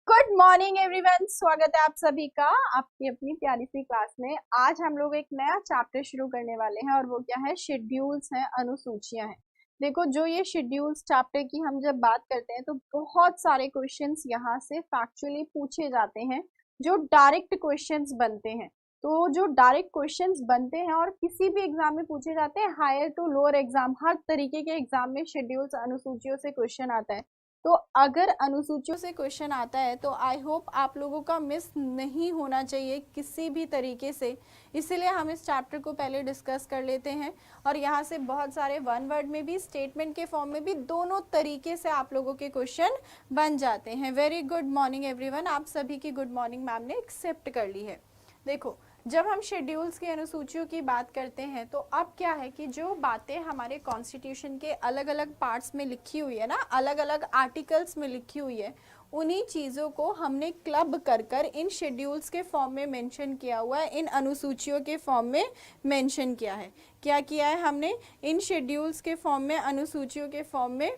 Good morning everyone, स्वागत है आप सभी का आपकी अपनी प्यारी सी क्लास में। आज हम लोग एक नया चैप्टर शुरू करने वाले हैं और वो क्या है, शेड्यूल्स हैं, अनुसूचियां हैं। देखो, जो ये शेड्यूल्स चैप्टर की हम जब बात करते हैं तो बहुत सारे क्वेश्चंस यहाँ से फैक्चुअली पूछे जाते हैं, जो डायरेक्ट क्वेश्चंस बनते हैं। तो जो डायरेक्ट क्वेश्चंस बनते हैं और किसी भी एग्जाम में पूछे जाते हैं, हायर टू लोअर एग्जाम, हर तरीके के एग्जाम में शेड्यूल्स अनुसूचियों से क्वेश्चन आता है। तो अगर अनुसूचियों से क्वेश्चन आता है तो आई होप आप लोगों का मिस नहीं होना चाहिए किसी भी तरीके से। इसीलिए हम इस चैप्टर को पहले डिस्कस कर लेते हैं और यहाँ से बहुत सारे वन वर्ड में भी, स्टेटमेंट के फॉर्म में भी, दोनों तरीके से आप लोगों के क्वेश्चन बन जाते हैं। वेरी गुड मॉर्निंग एवरीवन, आप सभी की गुड मॉर्निंग मैम ने एक्सेप्ट कर ली है। देखो, जब हम शेड्यूल्स की अनुसूचियों की बात करते हैं तो अब क्या है कि जो बातें हमारे कॉन्स्टिट्यूशन के अलग अलग पार्ट्स में लिखी हुई है ना, अलग अलग आर्टिकल्स में लिखी हुई है, उन्हीं चीज़ों को हमने क्लब कर कर इन शेड्यूल्स के फॉर्म में मेंशन किया हुआ है, इन अनुसूचियों के फॉर्म में मेंशन किया है। क्या किया है हमने? इन शेड्यूल्स के फॉर्म में, अनुसूचियों के फॉर्म में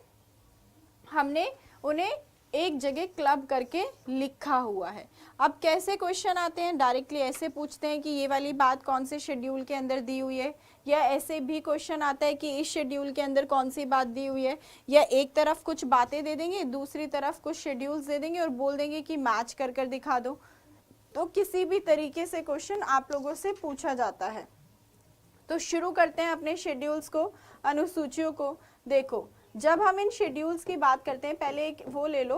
हमने उन्हें एक जगह क्लब करके लिखा हुआ है। अब कैसे क्वेश्चन आते हैं? डायरेक्टली ऐसे पूछते हैं कि ये वाली बात कौन से शेड्यूल के अंदर दी हुई है, या ऐसे भी क्वेश्चन आता है कि इस शेड्यूल के अंदर कौन सी बात दी हुई है, या एक तरफ कुछ बातें दे देंगे, दूसरी तरफ कुछ शेड्यूल्स दे देंगे और बोल देंगे कि मैच कर कर दिखा दो। तो किसी भी तरीके से क्वेश्चन आप लोगों से पूछा जाता है। तो शुरू करते हैं अपने शेड्यूल्स को, अनुसूचियों को। देखो, जब हम इन शेड्यूल्स की बात करते हैं, पहले एक वो ले लो,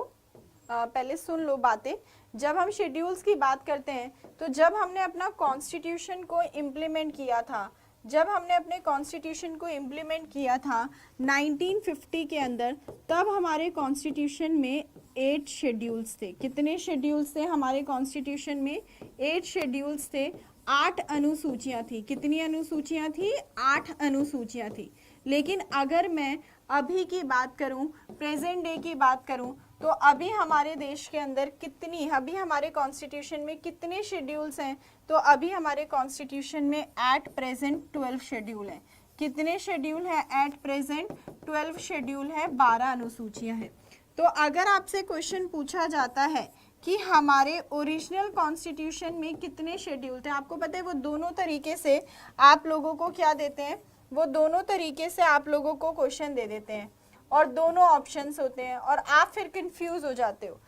पहले सुन लो बातें। जब हम शेड्यूल्स की बात करते हैं तो जब हमने अपना कॉन्स्टिट्यूशन को इम्प्लीमेंट किया था, जब हमने अपने कॉन्स्टिट्यूशन को इम्प्लीमेंट किया था 1950 के अंदर, तब हमारे कॉन्स्टिट्यूशन में 8 शेड्यूल्स थे। कितने शेड्यूल्स थे हमारे कॉन्स्टिट्यूशन में? 8 शेड्यूल्स थे, 8 अनुसूचियां थी। कितनी अनुसूचियां थी? 8 अनुसूचियां थी। लेकिन अगर मैं अभी की बात करूं, प्रेजेंट डे की बात करूं, तो अभी हमारे देश के अंदर कितनी, अभी हमारे कॉन्स्टिट्यूशन में कितने शेड्यूल्स हैं? तो अभी हमारे कॉन्स्टिट्यूशन में एट प्रेजेंट 12 शेड्यूल हैं। कितने शेड्यूल है एट प्रेजेंट? 12 शेड्यूल है, 12 अनुसूचियां हैं। तो अगर आपसे क्वेश्चन पूछा जाता है कि हमारे ओरिजिनल कॉन्स्टिट्यूशन में कितने शेड्यूल थे, आपको पता है वो दोनों तरीके से आप लोगों को क्या देते हैं, वो दोनों तरीके से आप लोगों को क्वेश्चन दे देते हैं और दोनों ऑप्शंस होते हैं और आप फिर कंफ्यूज हो जाते हो।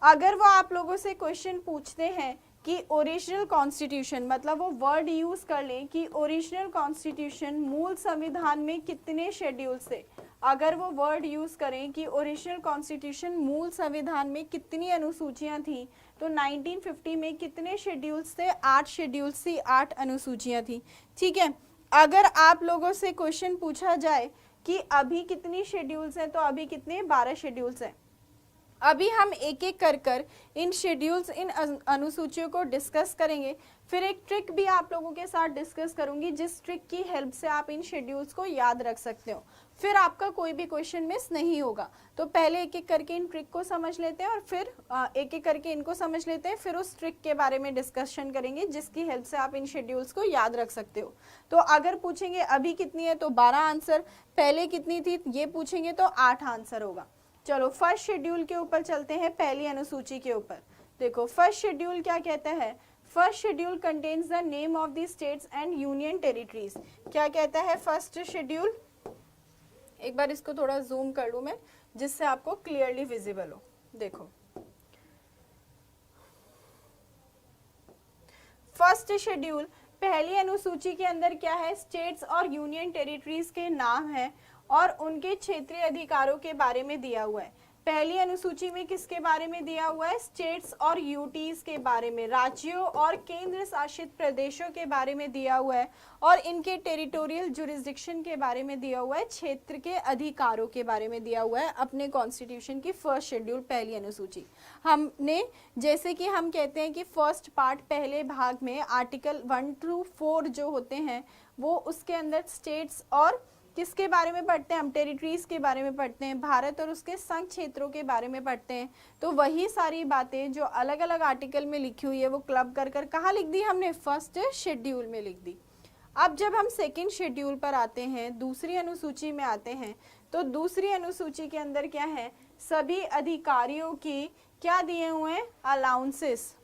अगर वो आप लोगों से क्वेश्चन पूछते हैं कि ओरिजिनल कॉन्स्टिट्यूशन, मतलब वो वर्ड यूज कर लें कि ओरिजिनल कॉन्स्टिट्यूशन, मूल संविधान में कितने शेड्यूल्स थे, अगर वो वर्ड यूज करें कि ओरिजिनल कॉन्स्टिट्यूशन, मूल संविधान में कितनी अनुसूचियां थी, तो 1950 में कितने शेड्यूल्स थे? 8 शेड्यूल्स थी, 8 अनुसूचियां थी। ठीक है। अगर आप लोगों से क्वेश्चन पूछा जाए कि अभी कितनी शेड्यूल्स हैं, तो अभी कितने? 12 शेड्यूल्स हैं। अभी हम एक एक कर कर इन शेड्यूल्स, इन अनुसूचियों को डिस्कस करेंगे। फिर एक ट्रिक भी आप लोगों के साथ डिस्कस करूंगी, जिस ट्रिक की हेल्प से आप इन शेड्यूल्स को याद रख सकते हो, फिर आपका कोई भी क्वेश्चन मिस नहीं होगा। तो पहले एक एक करके इन ट्रिक को समझ लेते हैं और फिर एक एक करके इनको समझ लेते हैं, फिर उस ट्रिक के बारे में डिस्कशन करेंगे जिसकी हेल्प से आप इन शेड्यूल्स को याद रख सकते हो। तो अगर पूछेंगे अभी कितनी है तो 12 आंसर, पहले कितनी थी ये पूछेंगे तो 8 आंसर होगा। चलो फर्स्ट शेड्यूल के ऊपर चलते हैं, पहली अनुसूची के ऊपर। देखो फर्स्ट शेड्यूल क्या कहता है? First schedule contains the name of the states and union territories. क्या कहता है फर्स्ट शेड्यूल? एक बार इसको थोड़ा जूम कर लूं मैं, जिससे आपको क्लियरली विजिबल हो। देखो फर्स्ट शेड्यूल, पहली अनुसूची के अंदर क्या है? स्टेट्स और यूनियन टेरिटरीज के नाम है और उनके क्षेत्रीय अधिकारों के बारे में दिया हुआ है। पहली अनुसूची में किसके बारे में दिया हुआ है? स्टेट्स और यूटीज के बारे में, राज्यों और केंद्र शासित प्रदेशों के बारे में दिया हुआ है और इनके टेरिटोरियल जुरिस्डिक्शन के बारे में दिया हुआ है, क्षेत्र के अधिकारों के बारे में दिया हुआ है अपने कॉन्स्टिट्यूशन की फर्स्ट शेड्यूल, पहली अनुसूची। हमने, जैसे कि हम कहते हैं कि फर्स्ट पार्ट, पहले भाग में आर्टिकल 1 to 4 जो होते हैं वो उसके अंदर स्टेट्स और किसके बारे में पढ़ते हैं? हम टेरिटरीज के बारे में पढ़ते हैं, भारत और उसके संघ क्षेत्रों के बारे में पढ़ते हैं। तो वही सारी बातें जो अलग अलग आर्टिकल में लिखी हुई है वो क्लब कर कर कहाँ लिख दी हमने? फर्स्ट शेड्यूल में लिख दी। अब जब हम सेकंड शेड्यूल पर आते हैं, दूसरी अनुसूची में आते हैं, तो दूसरी अनुसूची के अंदर क्या है, सभी अधिकारियों की क्या दिए हुए हैं, अलाउंसेस,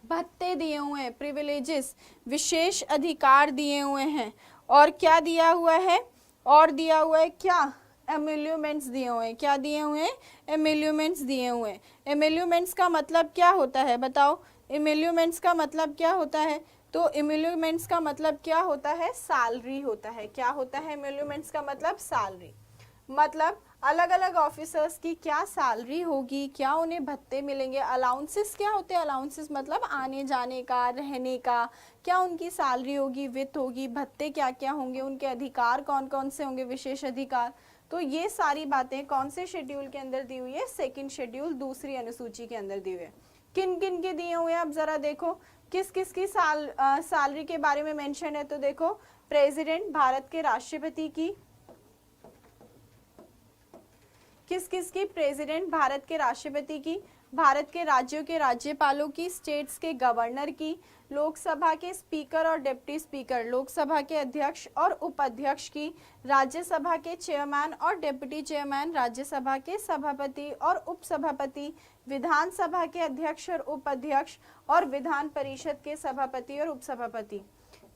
भत्ते दिए हुए हैं, प्रिविलेजेस, विशेष अधिकार दिए हुए हैं, और क्या दिया हुआ है, और दिया हुआ है क्या, एम्यूल्यूमेंट्स दिए हुए हैं। क्या दिए हुए हैं, एम्यूल्यूमेंट्स दिए हुए हैं। एम्यूल्यूमेंट्स का मतलब क्या होता है, बताओ, एम्यूल्यूमेंट्स का मतलब क्या होता है, तो एम्यूल्यूमेंट्स का मतलब क्या होता है, सैलरी होता है। क्या होता है एम्यूल्यूमेंट्स का मतलब, सैलरी, मतलब अलग अलग ऑफिसर्स की क्या सैलरी होगी, क्या उन्हें भत्ते मिलेंगे। अलाउंसेस क्या होते हैं, अलाउंसेस मतलब आने जाने का, रहने का, क्या उनकी सैलरी होगी, वित्त होगी, भत्ते क्या क्या होंगे, उनके अधिकार कौन कौन से होंगे, विशेष अधिकार। तो ये सारी बातें कौन से शेड्यूल के अंदर दी हुई है, सेकंड शेड्यूल, दूसरी अनुसूची के अंदर दी हुई है। किन किन के दिए हुए हैं, अब जरा देखो, किस किस की सैलरी के बारे में मेंशन है, तो देखो, प्रेसिडेंट, भारत के राष्ट्रपति की, किस किस की, प्रेसिडेंट, भारत के राष्ट्रपति की, भारत के राज्यों के राज्यपालों की, स्टेट्स के गवर्नर की, लोकसभा के स्पीकर और डिप्टी स्पीकर, लोकसभा के अध्यक्ष और उपाध्यक्ष की, राज्यसभा के चेयरमैन और डिप्टी चेयरमैन, राज्यसभा के सभापति और उपसभापति, विधानसभा के अध्यक्ष और उपाध्यक्ष, और विधान परिषद के सभापति और उपसभापति।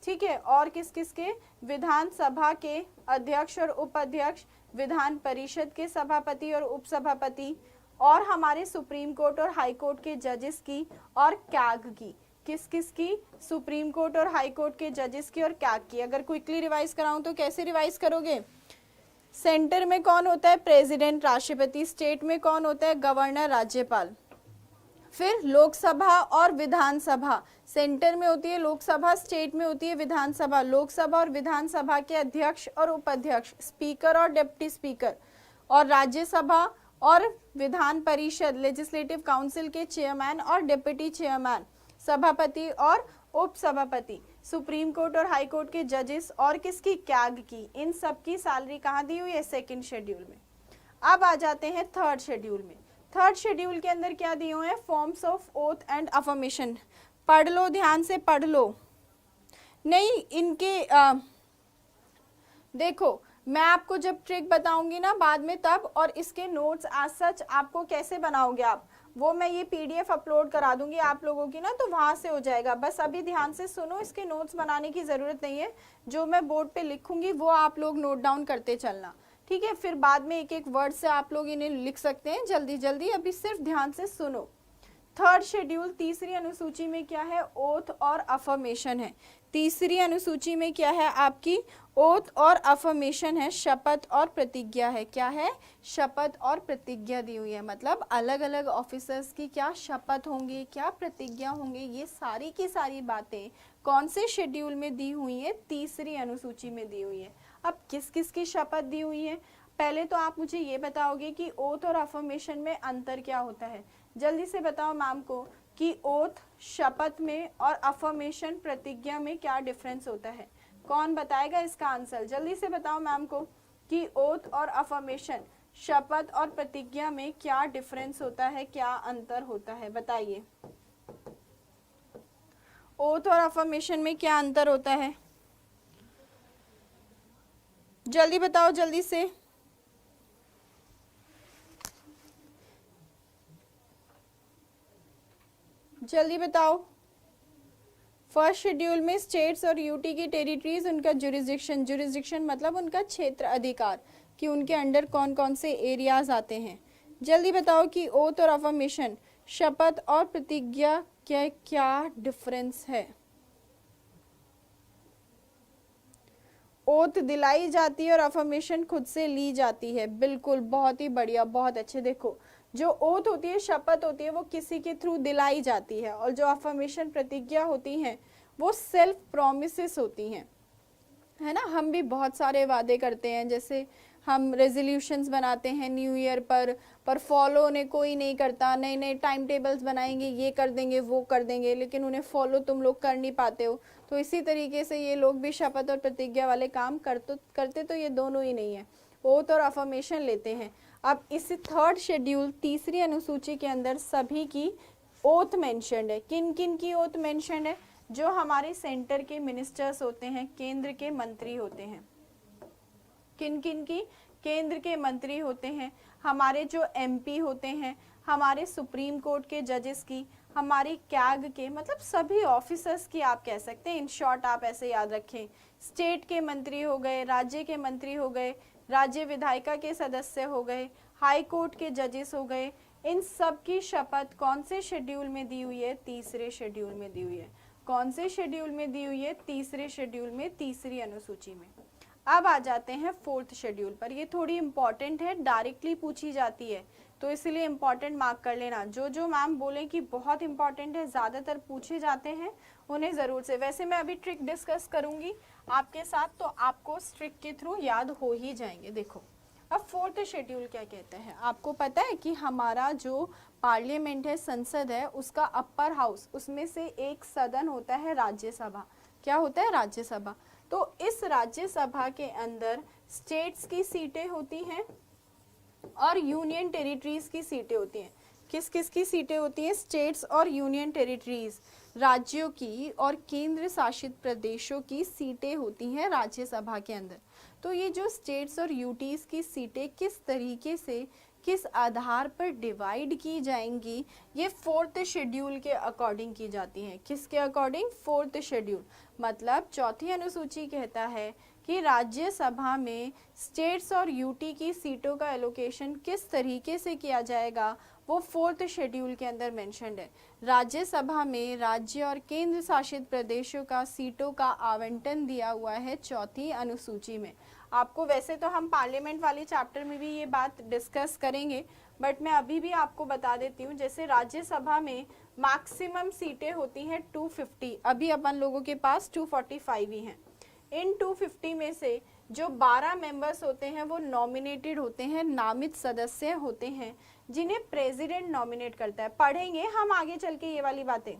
ठीक है, और किस किस के, विधानसभा के अध्यक्ष और उपाध्यक्ष, विधान परिषद के सभापति और उपसभापति, और हमारे सुप्रीम कोर्ट और हाई कोर्ट के जजेस की, और कैग की। किस किस की, सुप्रीम कोर्ट और हाई कोर्ट के जजेस की और कैग की। अगर क्विकली रिवाइज कराऊं तो कैसे रिवाइज करोगे, सेंटर में कौन होता है, प्रेसिडेंट, राष्ट्रपति, स्टेट में कौन होता है, गवर्नर, राज्यपाल। फिर लोकसभा और विधानसभा, सेंटर में होती है लोकसभा, स्टेट में होती है विधानसभा। लोकसभा और विधानसभा के अध्यक्ष और उपाध्यक्ष, स्पीकर और डिप्टी स्पीकर, और राज्यसभा और विधान परिषद, लेजिस्लेटिव काउंसिल के चेयरमैन और डिप्टी चेयरमैन, सभापति और उपसभापति, सुप्रीम कोर्ट और हाई कोर्ट के जजेस, और किसकी, कैग की। इन सब की सैलरी कहाँ दी हुई है, सेकंड शेड्यूल में। अब आ जाते हैं थर्ड शेड्यूल में। थर्ड शेड्यूल के अंदर क्या दिए हुए हैं, forms of oath and affirmation. पढ़ लो, ध्यान से पढ़ लो, नहीं इनके देखो, मैं आपको जब ट्रिक बताऊंगी ना बाद में तब, और इसके नोट्स आज सच आपको कैसे बनाओगे आप, वो मैं ये पीडीएफ अपलोड करा दूंगी आप लोगों की ना, तो वहां से हो जाएगा। बस अभी ध्यान से सुनो, इसके नोट्स बनाने की जरूरत नहीं है, जो मैं बोर्ड पे लिखूंगी वो आप लोग नोट डाउन करते चलना, ठीक है। फिर बाद में एक एक वर्ड से आप लोग इन्हें लिख सकते हैं जल्दी जल्दी, अभी सिर्फ ध्यान से सुनो। थर्ड शेड्यूल, तीसरी अनुसूची में क्या है, ओथ और अफर्मेशन है। तीसरी अनुसूची में क्या है आपकी, ओथ और अफर्मेशन है, शपथ और प्रतिज्ञा है। क्या है, शपथ और प्रतिज्ञा दी हुई है, मतलब अलग अलग ऑफिसर्स की क्या शपथ होंगी, क्या प्रतिज्ञा होंगी, ये सारी की सारी बातें कौन से शेड्यूल में दी हुई है, तीसरी अनुसूची में दी हुई है। अब किस किस की शपथ दी हुई है, पहले तो आप मुझे ये बताओगे कि ओथ और अफर्मेशन में अंतर क्या होता है, जल्दी से बताओ मैम को कि ओथ शपथ में और अफर्मेशन प्रतिज्ञा में क्या डिफरेंस होता है। कौन बताएगा इसका आंसर, जल्दी से बताओ मैम को कि ओथ और अफर्मेशन, शपथ और प्रतिज्ञा में क्या डिफरेंस होता है, क्या अंतर होता है, बताइए। ओथ और अफर्मेशन में क्या अंतर होता है, जल्दी बताओ, जल्दी से। जल्दी बताओ। फर्स्ट शेड्यूल में स्टेट्स और यूटी की टेरिटरीज, उनका जुरिस्डिक्शन, जुरिस्डिक्शन मतलब उनका क्षेत्र अधिकार, कि उनके अंडर कौन कौन से एरियाज आते हैं। जल्दी बताओ कि ओथ और अफर्मेशन, शपथ और प्रतिज्ञा के क्या डिफरेंस है। ओथ दिलाई जाती है और अफर्मेशन खुद से ली जाती है, बिल्कुल, बहुत ही बढ़िया, बहुत अच्छे। देखो, जो ओथ होती है, शपथ होती है, वो किसी के थ्रू दिलाई जाती है, और जो अफर्मेशन प्रतिज्ञा होती हैं वो सेल्फ प्रोमिसेस होती हैं, है ना। हम भी बहुत सारे वादे करते हैं, जैसे हम रेजोल्यूशंस बनाते हैं न्यू ईयर पर फॉलो उन्हें कोई नहीं करता, नए नए टाइम टेबल्स बनाएंगे, ये कर देंगे वो कर देंगे, लेकिन उन्हें फॉलो तुम लोग कर नहीं पाते हो। तो इसी तरीके से ये लोग भी शपथ और प्रतिज्ञा वाले काम करते तो ये दोनों ही नहीं है, ओथ और अफर्मेशन लेते हैं। अब इस थर्ड शेड्यूल, तीसरी अनुसूची के अंदर सभी की ओथ मेंशन्ड है। किन किन की ओथ मेंशन्ड है, जो हमारे सेंटर के मिनिस्टर्स होते हैं, केंद्र के मंत्री होते हैं, किन किन की, केंद्र के मंत्री होते हैं, हमारे जो एमपी होते हैं, हमारे सुप्रीम कोर्ट के जजेस की, हमारी कैग के, मतलब सभी ऑफिसर्स की आप कह सकते हैं। इन शॉर्ट आप ऐसे याद रखें, स्टेट के मंत्री हो गए, राज्य के मंत्री हो गए, राज्य विधायिका के सदस्य हो गए, हाई कोर्ट के जजेस हो गए, इन सब की शपथ कौन से शेड्यूल में दी हुई है? तीसरे शेड्यूल में दी हुई है। कौन से शेड्यूल में दी हुई है? तीसरे शेड्यूल में, तीसरी अनुसूची में। अब आ जाते हैं फोर्थ शेड्यूल पर। ये थोड़ी इंपॉर्टेंट है, डायरेक्टली पूछी जाती है, तो इसलिए इंपॉर्टेंट मार्क कर लेना। जो मैम बोले कि बहुत इंपॉर्टेंट है, ज़्यादातर पूछे जाते हैं, उन्हें ज़रूर से। वैसे मैं अभी ट्रिक डिस्कस करूंगी आपके साथ, तो आपको ट्रिक के थ्रू याद हो ही जाएंगे। देखो अब फोर्थ शेड्यूल क्या कहता है, आपको पता है कि हमारा जो पार्लियामेंट है, संसद है, उसका अपर हाउस, उसमें से एक सदन होता है राज्यसभा। क्या होता है? राज्यसभा। तो इस राज्यसभा के अंदर स्टेट्स की सीटें होती हैं और यूनियन टेरिटरीज की सीटें होती हैं। किस किस की सीटें होती हैं? स्टेट्स और यूनियन टेरिटरीज, राज्यों की और केंद्र शासित प्रदेशों की सीटें होती हैं राज्यसभा के अंदर। तो ये जो स्टेट्स और यूटीज की सीटें किस तरीके से, किस आधार पर डिवाइड की जाएंगी, ये फोर्थ शेड्यूल के अकॉर्डिंग की जाती हैं। किसके अकॉर्डिंग? Fourth schedule. मतलब चौथी अनुसूची कहता है कि राज्यसभा में स्टेट्स और यूटी की सीटों का एलोकेशन किस तरीके से किया जाएगा, वो फोर्थ शेड्यूल के अंदर मेंशन्ड है। राज्यसभा में राज्य और केंद्र शासित प्रदेशों का सीटों का आवंटन दिया हुआ है चौथी अनुसूची में। आपको वैसे तो हम पार्लियामेंट वाले चैप्टर में भी ये बात डिस्कस करेंगे, बट मैं अभी भी आपको बता देती हूँ। जैसे राज्यसभा में मैक्सिमम सीटें होती हैं 250, अभी अपन लोगों के पास 245 ही हैं। इन 250 में से जो 12 मेंबर्स होते हैं वो नॉमिनेटेड होते हैं, नामित सदस्य होते हैं, जिन्हें प्रेसिडेंट नॉमिनेट करता है। पढ़ेंगे हम आगे चल के ये वाली बातें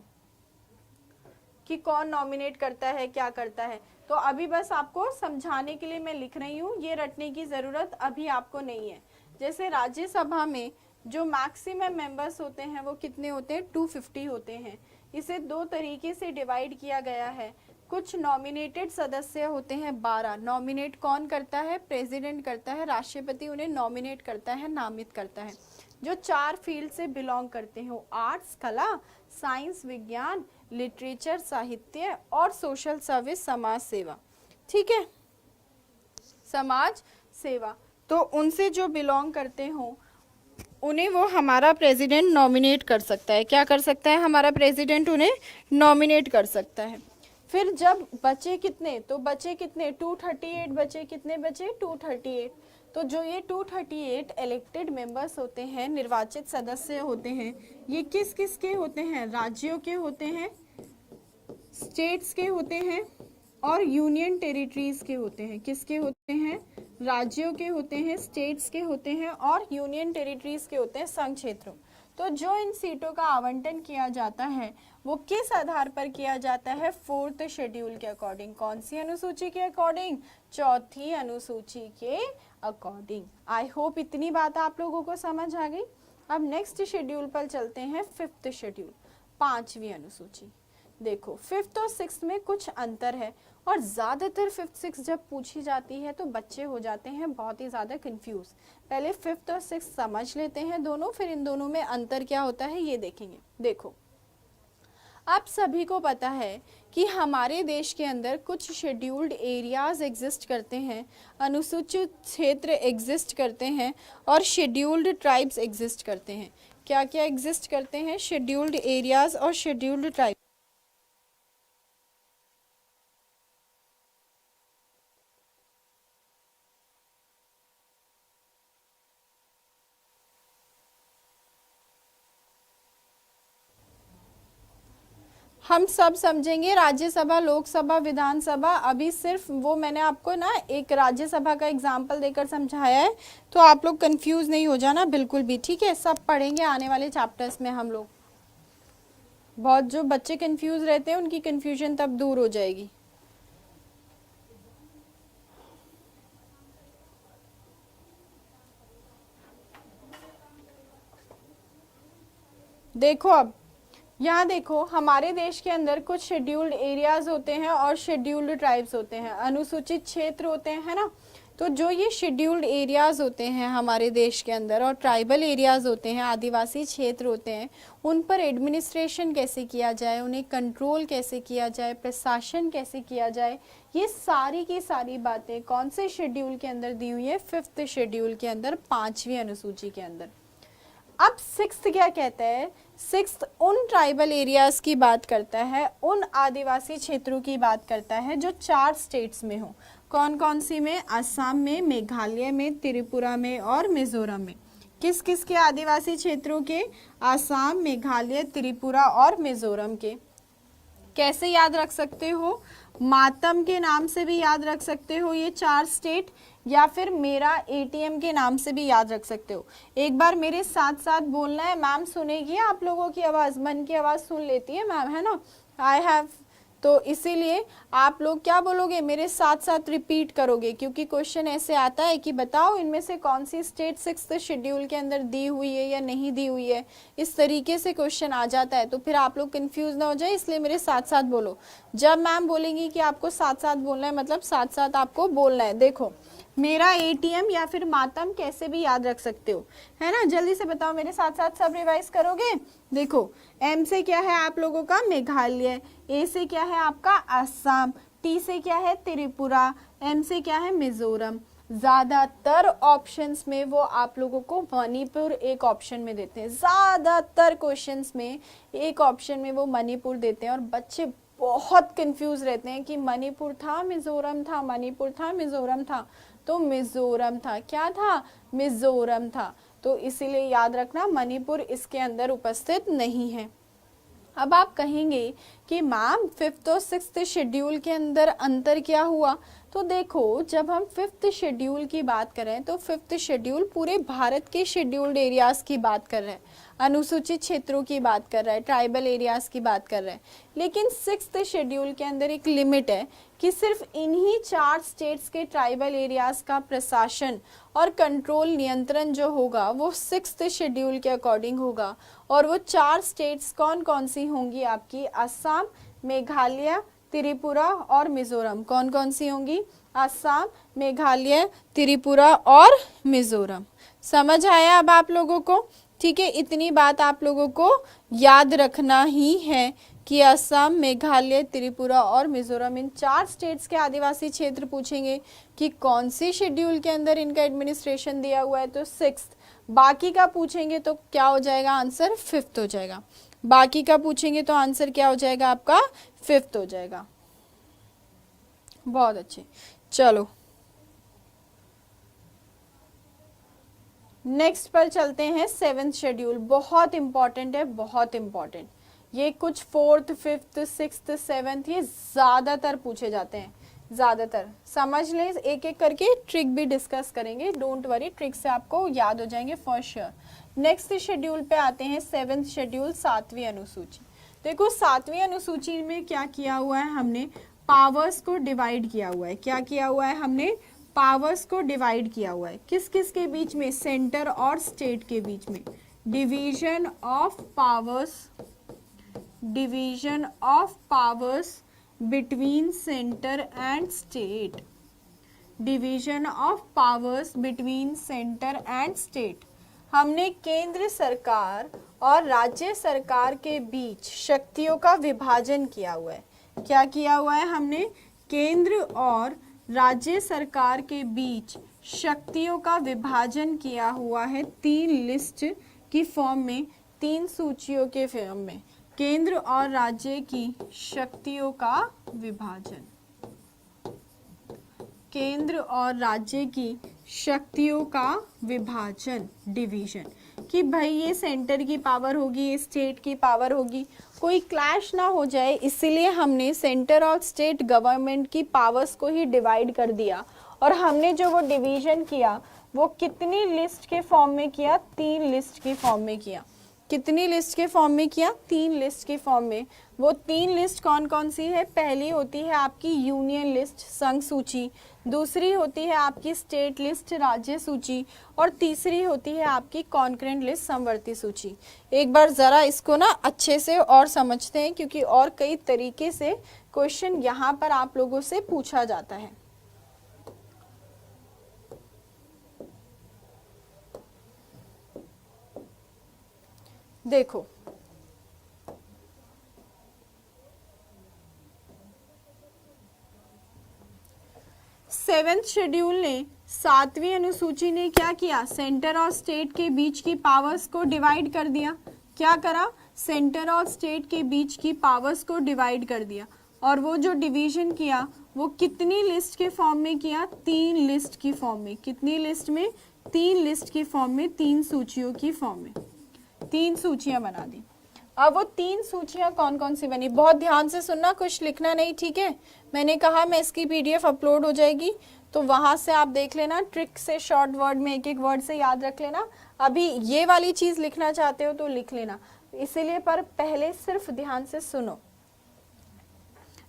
कि कौन नॉमिनेट करता है, क्या करता है। तो अभी बस आपको समझाने के लिए मैं लिख रही हूँ, ये रटने की ज़रूरत अभी आपको नहीं है। जैसे राज्यसभा में जो मैक्सिमम मेंबर्स होते हैं वो कितने होते हैं? 250 होते हैं। इसे दो तरीके से डिवाइड किया गया है। कुछ नॉमिनेटेड सदस्य होते हैं 12। नॉमिनेट कौन करता है? प्रेसिडेंट करता है, राष्ट्रपति उन्हें नॉमिनेट करता है, नामित करता है। जो 4 फील्ड से बिलोंग करते हैं, आर्ट्स, कला, साइंस, विज्ञान, लिटरेचर, साहित्य और सोशल सर्विस, समाज सेवा। ठीक है, समाज सेवा। तो उनसे जो बिलोंग करते हो उन्हें वो हमारा प्रेसिडेंट नॉमिनेट कर सकता है। क्या कर सकता है? हमारा प्रेसिडेंट उन्हें नॉमिनेट कर सकता है। फिर जब बचे कितने, तो बचे कितने? 238 बचे। कितने बचे? 238। तो जो ये 238 इलेक्टेड मेंबर्स होते हैं, निर्वाचित सदस्य होते हैं, ये किस किस के होते हैं? राज्यों के होते हैं, स्टेट्स के होते हैं और यूनियन टेरिटरीज के होते हैं। किसके होते हैं? राज्यों के होते हैं, स्टेट्स के होते हैं और यूनियन टेरिटरीज के होते हैं, संघ क्षेत्रों। तो जो इन सीटों का आवंटन किया जाता है वो किस आधार पर किया जाता है? फोर्थ शेड्यूल के अकॉर्डिंग। कौन सी अनुसूची के अकॉर्डिंग? चौथी अनुसूची के अकॉर्डिंग। आई होप इतनी बात आप लोगों को समझ आ गई। अब नेक्स्ट शेड्यूल पर चलते हैं, फिफ्थ शेड्यूल, पांचवी अनुसूची। देखो फिफ्थ और सिक्स में कुछ अंतर है, और ज़्यादातर फिफ्थ सिक्स जब पूछी जाती है तो बच्चे हो जाते हैं बहुत ही ज़्यादा कंफ्यूज। पहले फिफ्थ और सिक्स समझ लेते हैं दोनों, फिर इन दोनों में अंतर क्या होता है ये देखेंगे। देखो आप सभी को पता है कि हमारे देश के अंदर कुछ शेड्यूल्ड एरियाज एग्जिस्ट करते हैं, अनुसूचित क्षेत्र एग्जिस्ट करते हैं और शेड्यूल्ड ट्राइब्स एग्जिस्ट करते हैं। क्या क्या एग्जिस्ट करते हैं? शेड्यूल्ड एरियाज और शेड्यूल्ड ट्राइब्स। हम सब समझेंगे, राज्यसभा, लोकसभा, विधानसभा। अभी सिर्फ वो मैंने आपको ना एक राज्यसभा का एग्जाम्पल देकर समझाया है, तो आप लोग कंफ्यूज नहीं हो जाना बिल्कुल भी। ठीक है, सब पढ़ेंगे आने वाले चैप्टर्स में हम लोग। बहुत जो बच्चे कंफ्यूज रहते हैं उनकी कंफ्यूजन तब दूर हो जाएगी। देखो अब यहाँ देखो हमारे देश के अंदर कुछ शेड्यूल्ड एरियाज होते हैं और शेड्यूल्ड ट्राइब्स होते हैं, अनुसूचित क्षेत्र होते हैं, है ना। तो जो ये शेड्यूल्ड एरियाज होते हैं हमारे देश के अंदर और ट्राइबल एरियाज होते हैं, आदिवासी क्षेत्र होते हैं, उन पर एडमिनिस्ट्रेशन कैसे किया जाए, उन्हें कंट्रोल कैसे किया जाए, प्रशासन कैसे किया जाए, ये सारी की सारी बातें कौन से शेड्यूल के अंदर दी हुई है, 5th शेड्यूल के अंदर, 5वीं अनुसूची के अंदर। अब 6th क्या कहता है, 6th उन ट्राइबल एरियाज की बात करता है, उन आदिवासी क्षेत्रों की बात करता है जो 4 स्टेट्स में हो। कौन कौन सी में, असम में, मेघालय में, त्रिपुरा में और मिजोरम में। किस किस के आदिवासी क्षेत्रों के, असम, मेघालय, त्रिपुरा और मिजोरम के। कैसे याद रख सकते हो, मातम के नाम से भी याद रख सकते हो ये 4 स्टेट, या फिर मेरा एटीएम के नाम से भी याद रख सकते हो। एक बार मेरे साथ साथ बोलना है, मैम सुनेगी आप लोगों की आवाज, मन की आवाज सुन लेती है मैम, है ना। आई हैव, तो इसीलिए आप लोग क्या बोलोगे, मेरे साथ साथ रिपीट करोगे, क्योंकि क्वेश्चन ऐसे आता है कि बताओ इनमें से कौन सी स्टेट 6th शेड्यूल के अंदर दी हुई है या नहीं दी हुई है। इस तरीके से क्वेश्चन आ जाता है, तो फिर आप लोग कंफ्यूज ना हो जाए, इसलिए मेरे साथ साथ बोलो। जब मैम बोलेंगी कि आपको साथ साथ बोलना है, मतलब साथ साथ आपको बोलना है। देखो मेरा एटीएम या फिर मातम कैसे भी याद रख सकते हो, है ना। जल्दी से बताओ, मेरे साथ साथ सब रिवाइज करोगे। देखो एम से क्या है आप लोगों का मेघालय, ए से क्या है आपका असम, टी से क्या है त्रिपुरा, एम से क्या है मिजोरम। ज्यादातर ऑप्शंस में वो आप लोगों को मणिपुर एक ऑप्शन में देते हैं, ज्यादातर क्वेश्चंस में एक ऑप्शन में वो मणिपुर देते हैं, और बच्चे बहुत कंफ्यूज रहते हैं कि मणिपुर था मिजोरम था, मणिपुर था मिजोरम था, तो मिजोरम था, क्या था, मिजोरम था। तो इसीलिए याद रखना मणिपुर इसके अंदर उपस्थित नहीं है। अब आप कहेंगे कि मैम 5th और 6th शेड्यूल के अंदर अंतर क्या हुआ, तो देखो जब हम 5th शेड्यूल की बात करें तो 5th शेड्यूल पूरे भारत के शेड्यूल्ड एरियाज की बात कर रहे हैं, अनुसूचित क्षेत्रों की बात कर रहा है, ट्राइबल एरियाज की बात कर रहे हैं। लेकिन 6th शेड्यूल के अंदर एक लिमिट है कि सिर्फ इन्हीं 4 स्टेट्स के ट्राइबल एरियाज का प्रशासन और कंट्रोल नियंत्रण जो होगा वो 6th शेड्यूल के अकॉर्डिंग होगा। और वो 4 स्टेट्स कौन कौन सी होंगी आपकी, असम, मेघालय, त्रिपुरा और मिजोरम। कौन कौन सी होंगी, असम, मेघालय, त्रिपुरा और मिजोरम। समझ आया अब आप लोगों को, ठीक है। इतनी बात आप लोगों को याद रखना ही है कि असम, मेघालय, त्रिपुरा और मिजोरम, इन 4 स्टेट्स के आदिवासी क्षेत्र पूछेंगे कि कौन सी शेड्यूल के अंदर इनका एडमिनिस्ट्रेशन दिया हुआ है, तो 6th। बाकी का पूछेंगे तो क्या हो जाएगा आंसर, 5th हो जाएगा। बाकी का पूछेंगे तो आंसर क्या हो जाएगा आपका, 5th हो जाएगा। बहुत अच्छे, चलो नेक्स्ट पर चलते हैं। 7th शेड्यूल बहुत इंपॉर्टेंट है, बहुत इंपॉर्टेंट। ये कुछ 4th, 5th, 6th, 7th ये ज्यादातर पूछे जाते हैं, ज्यादातर समझ लें। एक एक करके ट्रिक भी डिस्कस करेंगे, डोंट वरी, ट्रिक से आपको याद हो जाएंगे फॉर श्योर। नेक्स्ट शेड्यूल पे आते हैं, 7th शेड्यूल, 7वीं अनुसूची। देखो 7वीं अनुसूची में क्या किया हुआ है हमने, पावर्स को डिवाइड किया हुआ है। क्या किया हुआ है हमने, पावर्स को डिवाइड किया हुआ है। किस किस के बीच में, सेंटर और स्टेट के बीच में। Division of powers, division of powers between centre and state, division of powers between centre and state. हमने केंद्र सरकार और राज्य सरकार के बीच शक्तियों का विभाजन किया हुआ है। क्या किया हुआ है हमने, केंद्र और राज्य सरकार के बीच शक्तियों का विभाजन किया हुआ है 3 लिस्ट की फॉर्म में, 3 सूचियों के फॉर्म में। केंद्र और राज्य की शक्तियों का विभाजन, केंद्र और राज्य की शक्तियों का विभाजन, डिवीजन, कि भाई ये सेंटर की पावर होगी, ये स्टेट की पावर होगी, कोई क्लैश ना हो जाए, इसीलिए हमने सेंटर और स्टेट गवर्नमेंट की पावर्स को ही डिवाइड कर दिया। और हमने जो वो डिवीजन किया वो कितनी लिस्ट के फॉर्म में किया, 3 लिस्ट के फॉर्म में किया। कितनी लिस्ट के फॉर्म में किया? 3 लिस्ट के फॉर्म में। वो 3 लिस्ट कौन कौन सी है? पहली होती है आपकी यूनियन लिस्ट संघ सूची, दूसरी होती है आपकी स्टेट लिस्ट राज्य सूची, और तीसरी होती है आपकी कॉन्करेंट लिस्ट समवर्ती सूची। एक बार ज़रा इसको ना अच्छे से और समझते हैं, क्योंकि और कई तरीके से क्वेश्चन यहाँ पर आप लोगों से पूछा जाता है। देखो, सेवेंथ शेड्यूल ने 7वीं अनुसूची ने क्या किया? सेंटर और स्टेट के बीच की पावर्स को डिवाइड कर दिया। क्या करा? सेंटर और स्टेट के बीच की पावर्स को डिवाइड कर दिया। और वो जो डिवीजन किया वो कितनी लिस्ट के फॉर्म में किया? 3 लिस्ट की फॉर्म में। कितनी लिस्ट में? 3 लिस्ट की फॉर्म में, 3 सूचियों की फॉर्म में 3 सूचियां बना दी। अब वो 3 सूचियां कौन कौन सी बनी? बहुत ध्यान से सुनना, कुछ लिखना नहीं, ठीक है? मैंने कहा मैं इसकी PDF अपलोड हो जाएगी, तो वहां से आप देख लेना, ट्रिक से शॉर्ट वर्ड में एक एक वर्ड से याद रख लेना। अभी ये वाली चीज लिखना चाहते हो तो लिख लेना, इसीलिए पर पहले सिर्फ ध्यान से सुनो।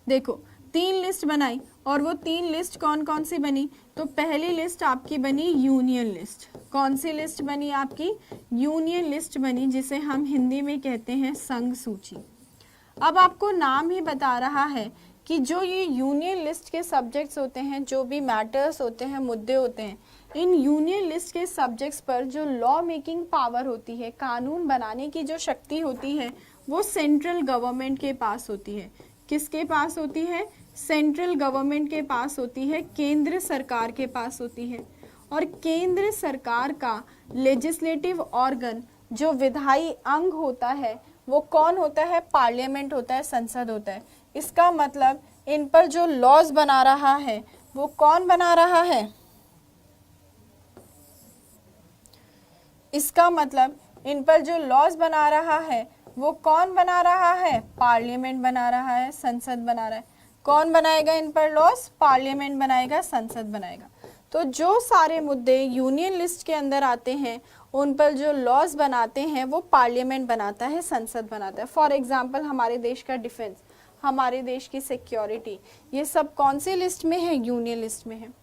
देखो, 3 लिस्ट बनाई, और वो 3 लिस्ट कौन कौन सी बनी? तो पहली लिस्ट आपकी बनी यूनियन लिस्ट। कौन सी लिस्ट बनी आपकी? यूनियन लिस्ट बनी, जिसे हम हिंदी में कहते हैं संघ सूची। अब आपको नाम ही बता रहा है कि जो ये यूनियन लिस्ट के सब्जेक्ट्स होते हैं, जो भी मैटर्स होते हैं, मुद्दे होते हैं, इन यूनियन लिस्ट के सब्जेक्ट्स पर जो लॉ मेकिंग पावर होती है, कानून बनाने की जो शक्ति होती है, वो सेंट्रल गवर्नमेंट के पास होती है। किसके पास होती है? सेंट्रल गवर्नमेंट के पास होती है, केंद्र सरकार के पास होती है। और केंद्र सरकार का लेजिस्लेटिव ऑर्गन, जो विधायी अंग होता है, वो कौन होता है? पार्लियामेंट होता है, संसद होता है। इसका मतलब इन पर जो लॉज बना रहा है वो कौन बना रहा है? इसका मतलब इन पर जो लॉज बना रहा है वो कौन बना रहा है? पार्लियामेंट बना रहा है, संसद बना रहा है। कौन बनाएगा इन पर लॉज? पार्लियामेंट बनाएगा, संसद बनाएगा। तो जो सारे मुद्दे यूनियन लिस्ट के अंदर आते हैं, उन पर जो लॉज बनाते हैं वो पार्लियामेंट बनाता है, संसद बनाता है। फॉर एग्जाम्पल, हमारे देश का डिफेंस, हमारे देश की सिक्योरिटी, ये सब कौन सी लिस्ट में है? यूनियन लिस्ट में है।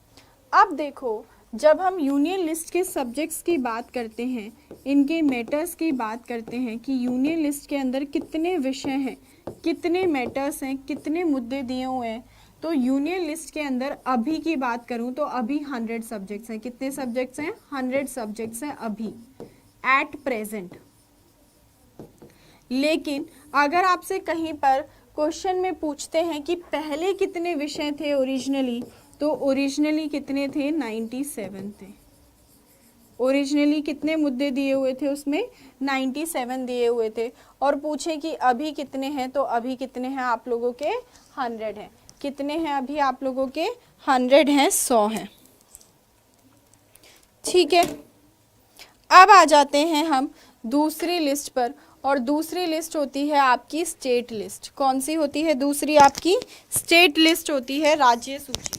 अब देखो, जब हम यूनियन लिस्ट के सब्जेक्ट्स की बात करते हैं, इनके मैटर्स की बात करते हैं कि यूनियन लिस्ट के अंदर कितने विषय हैं, कितने मैटर्स हैं, कितने मुद्दे दिए हुए हैं, तो यूनियन लिस्ट के अंदर अभी की बात करूं तो अभी 100 सब्जेक्ट्स हैं। कितने सब्जेक्ट्स हैं? 100 सब्जेक्ट्स हैं अभी, एट प्रेजेंट। लेकिन अगर आपसे कहीं पर क्वेश्चन में पूछते हैं कि पहले कितने विषय थे ओरिजिनली, तो ओरिजिनली कितने थे? 97 थे। ओरिजिनली कितने मुद्दे दिए हुए थे उसमें? 97 दिए हुए थे। और पूछे कि अभी कितने हैं, तो अभी कितने हैं आप लोगों के? 100 हैं। कितने हैं अभी आप लोगों के? 100 हैं, 100 हैं, ठीक है। अब आ जाते हैं हम दूसरी लिस्ट पर, और दूसरी लिस्ट होती है आपकी स्टेट लिस्ट। कौन सी होती है दूसरी? आपकी स्टेट लिस्ट होती है, राज्य सूची।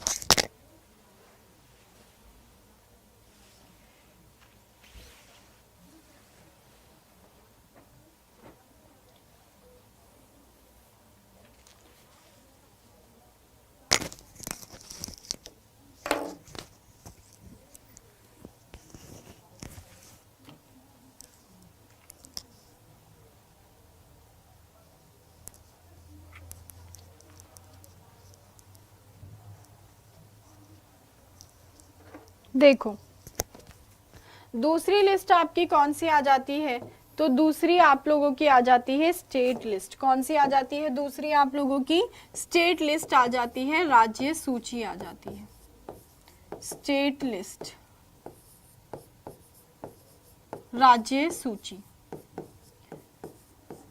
देखो, दूसरी लिस्ट आपकी कौन सी आ जाती है? तो दूसरी आप लोगों की आ जाती है स्टेट लिस्ट। कौन सी आ जाती है दूसरी आप लोगों की? स्टेट लिस्ट आ जाती है, राज्य सूची आ जाती है, स्टेट लिस्ट, राज्य सूची।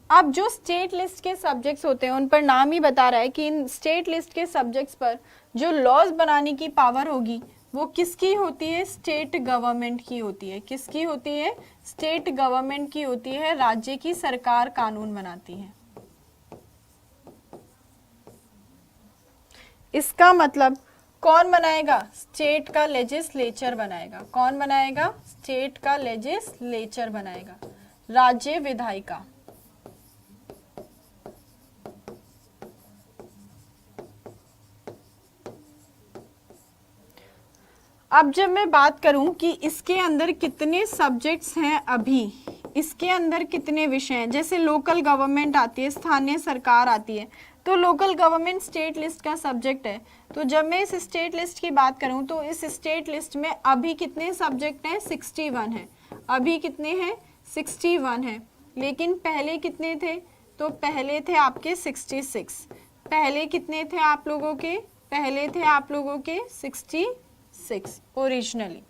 अब जो स्टेट लिस्ट के सब्जेक्ट्स होते हैं उन पर नाम ही बता रहा है कि इन स्टेट लिस्ट के सब्जेक्ट्स पर जो लॉज बनाने की पावर होगी वो किसकी होती है? स्टेट गवर्नमेंट की होती है। किसकी होती है? स्टेट गवर्नमेंट की होती है। राज्य की सरकार कानून बनाती है। इसका मतलब कौन बनाएगा? स्टेट का लेजिस्लेचर बनाएगा। कौन बनाएगा? स्टेट का लेजिस्लेचर बनाएगा। राज्य विधायिका। अब जब मैं बात करूं कि इसके अंदर कितने सब्जेक्ट्स हैं, अभी इसके अंदर कितने विषय हैं, जैसे लोकल गवर्नमेंट आती है, स्थानीय सरकार आती है, तो लोकल गवर्नमेंट स्टेट लिस्ट का सब्जेक्ट है। तो जब मैं इस स्टेट लिस्ट की बात करूं तो इस स्टेट लिस्ट में अभी कितने सब्जेक्ट हैं, 61 है। अभी कितने हैं, 61 है। लेकिन पहले कितने थे, तो पहले थे आपके 66। पहले कितने थे आप लोगों के, पहले थे आप लोगों के 66 ओरिजिनली,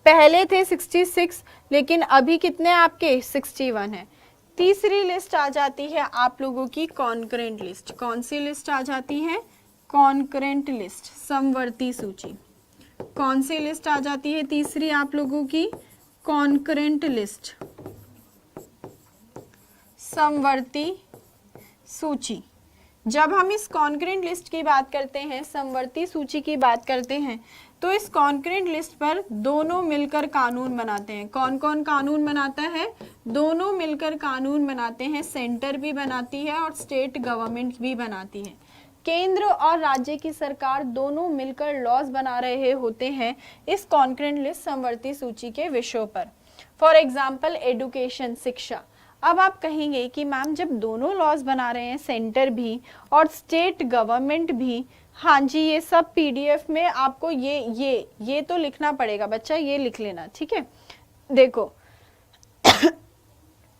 पहले थे 66, लेकिन अभी कितने आपके 61 है। तीसरी लिस्ट आ जाती है आप लोगों की कॉन्करेंट लिस्ट। कौन सी लिस्ट आ जाती है, कॉन्करेंट लिस्ट, समवर्ती सूची। कौन सी लिस्ट आ जाती है तीसरी आप लोगों की, कॉन्करेंट लिस्ट, समवर्ती सूची। जब हम इस कॉन्करेंट लिस्ट की बात करते हैं, समवर्ती सूची की बात करते हैं, तो इस कॉन्करेंट लिस्ट पर दोनों मिलकर कानून बनाते हैं। कौन कौन कानून बनाता है, दोनों मिलकर कानून बनाते हैं। सेंटर भी बनाती है और स्टेट गवर्नमेंट भी बनाती है। केंद्र और राज्य की सरकार दोनों मिलकर लॉज बना रहे होते हैं इस कॉन्करेंट लिस्ट समवर्ती सूची के विषयों पर। फॉर एग्जाम्पल एडुकेशन, शिक्षा। अब आप कहेंगे कि मैम जब दोनों लॉज बना रहे हैं, सेंटर भी और स्टेट गवर्नमेंट भी, हाँ जी ये सब पीडीएफ में आपको ये तो लिखना पड़ेगा बच्चा, ये लिख लेना, ठीक है। देखो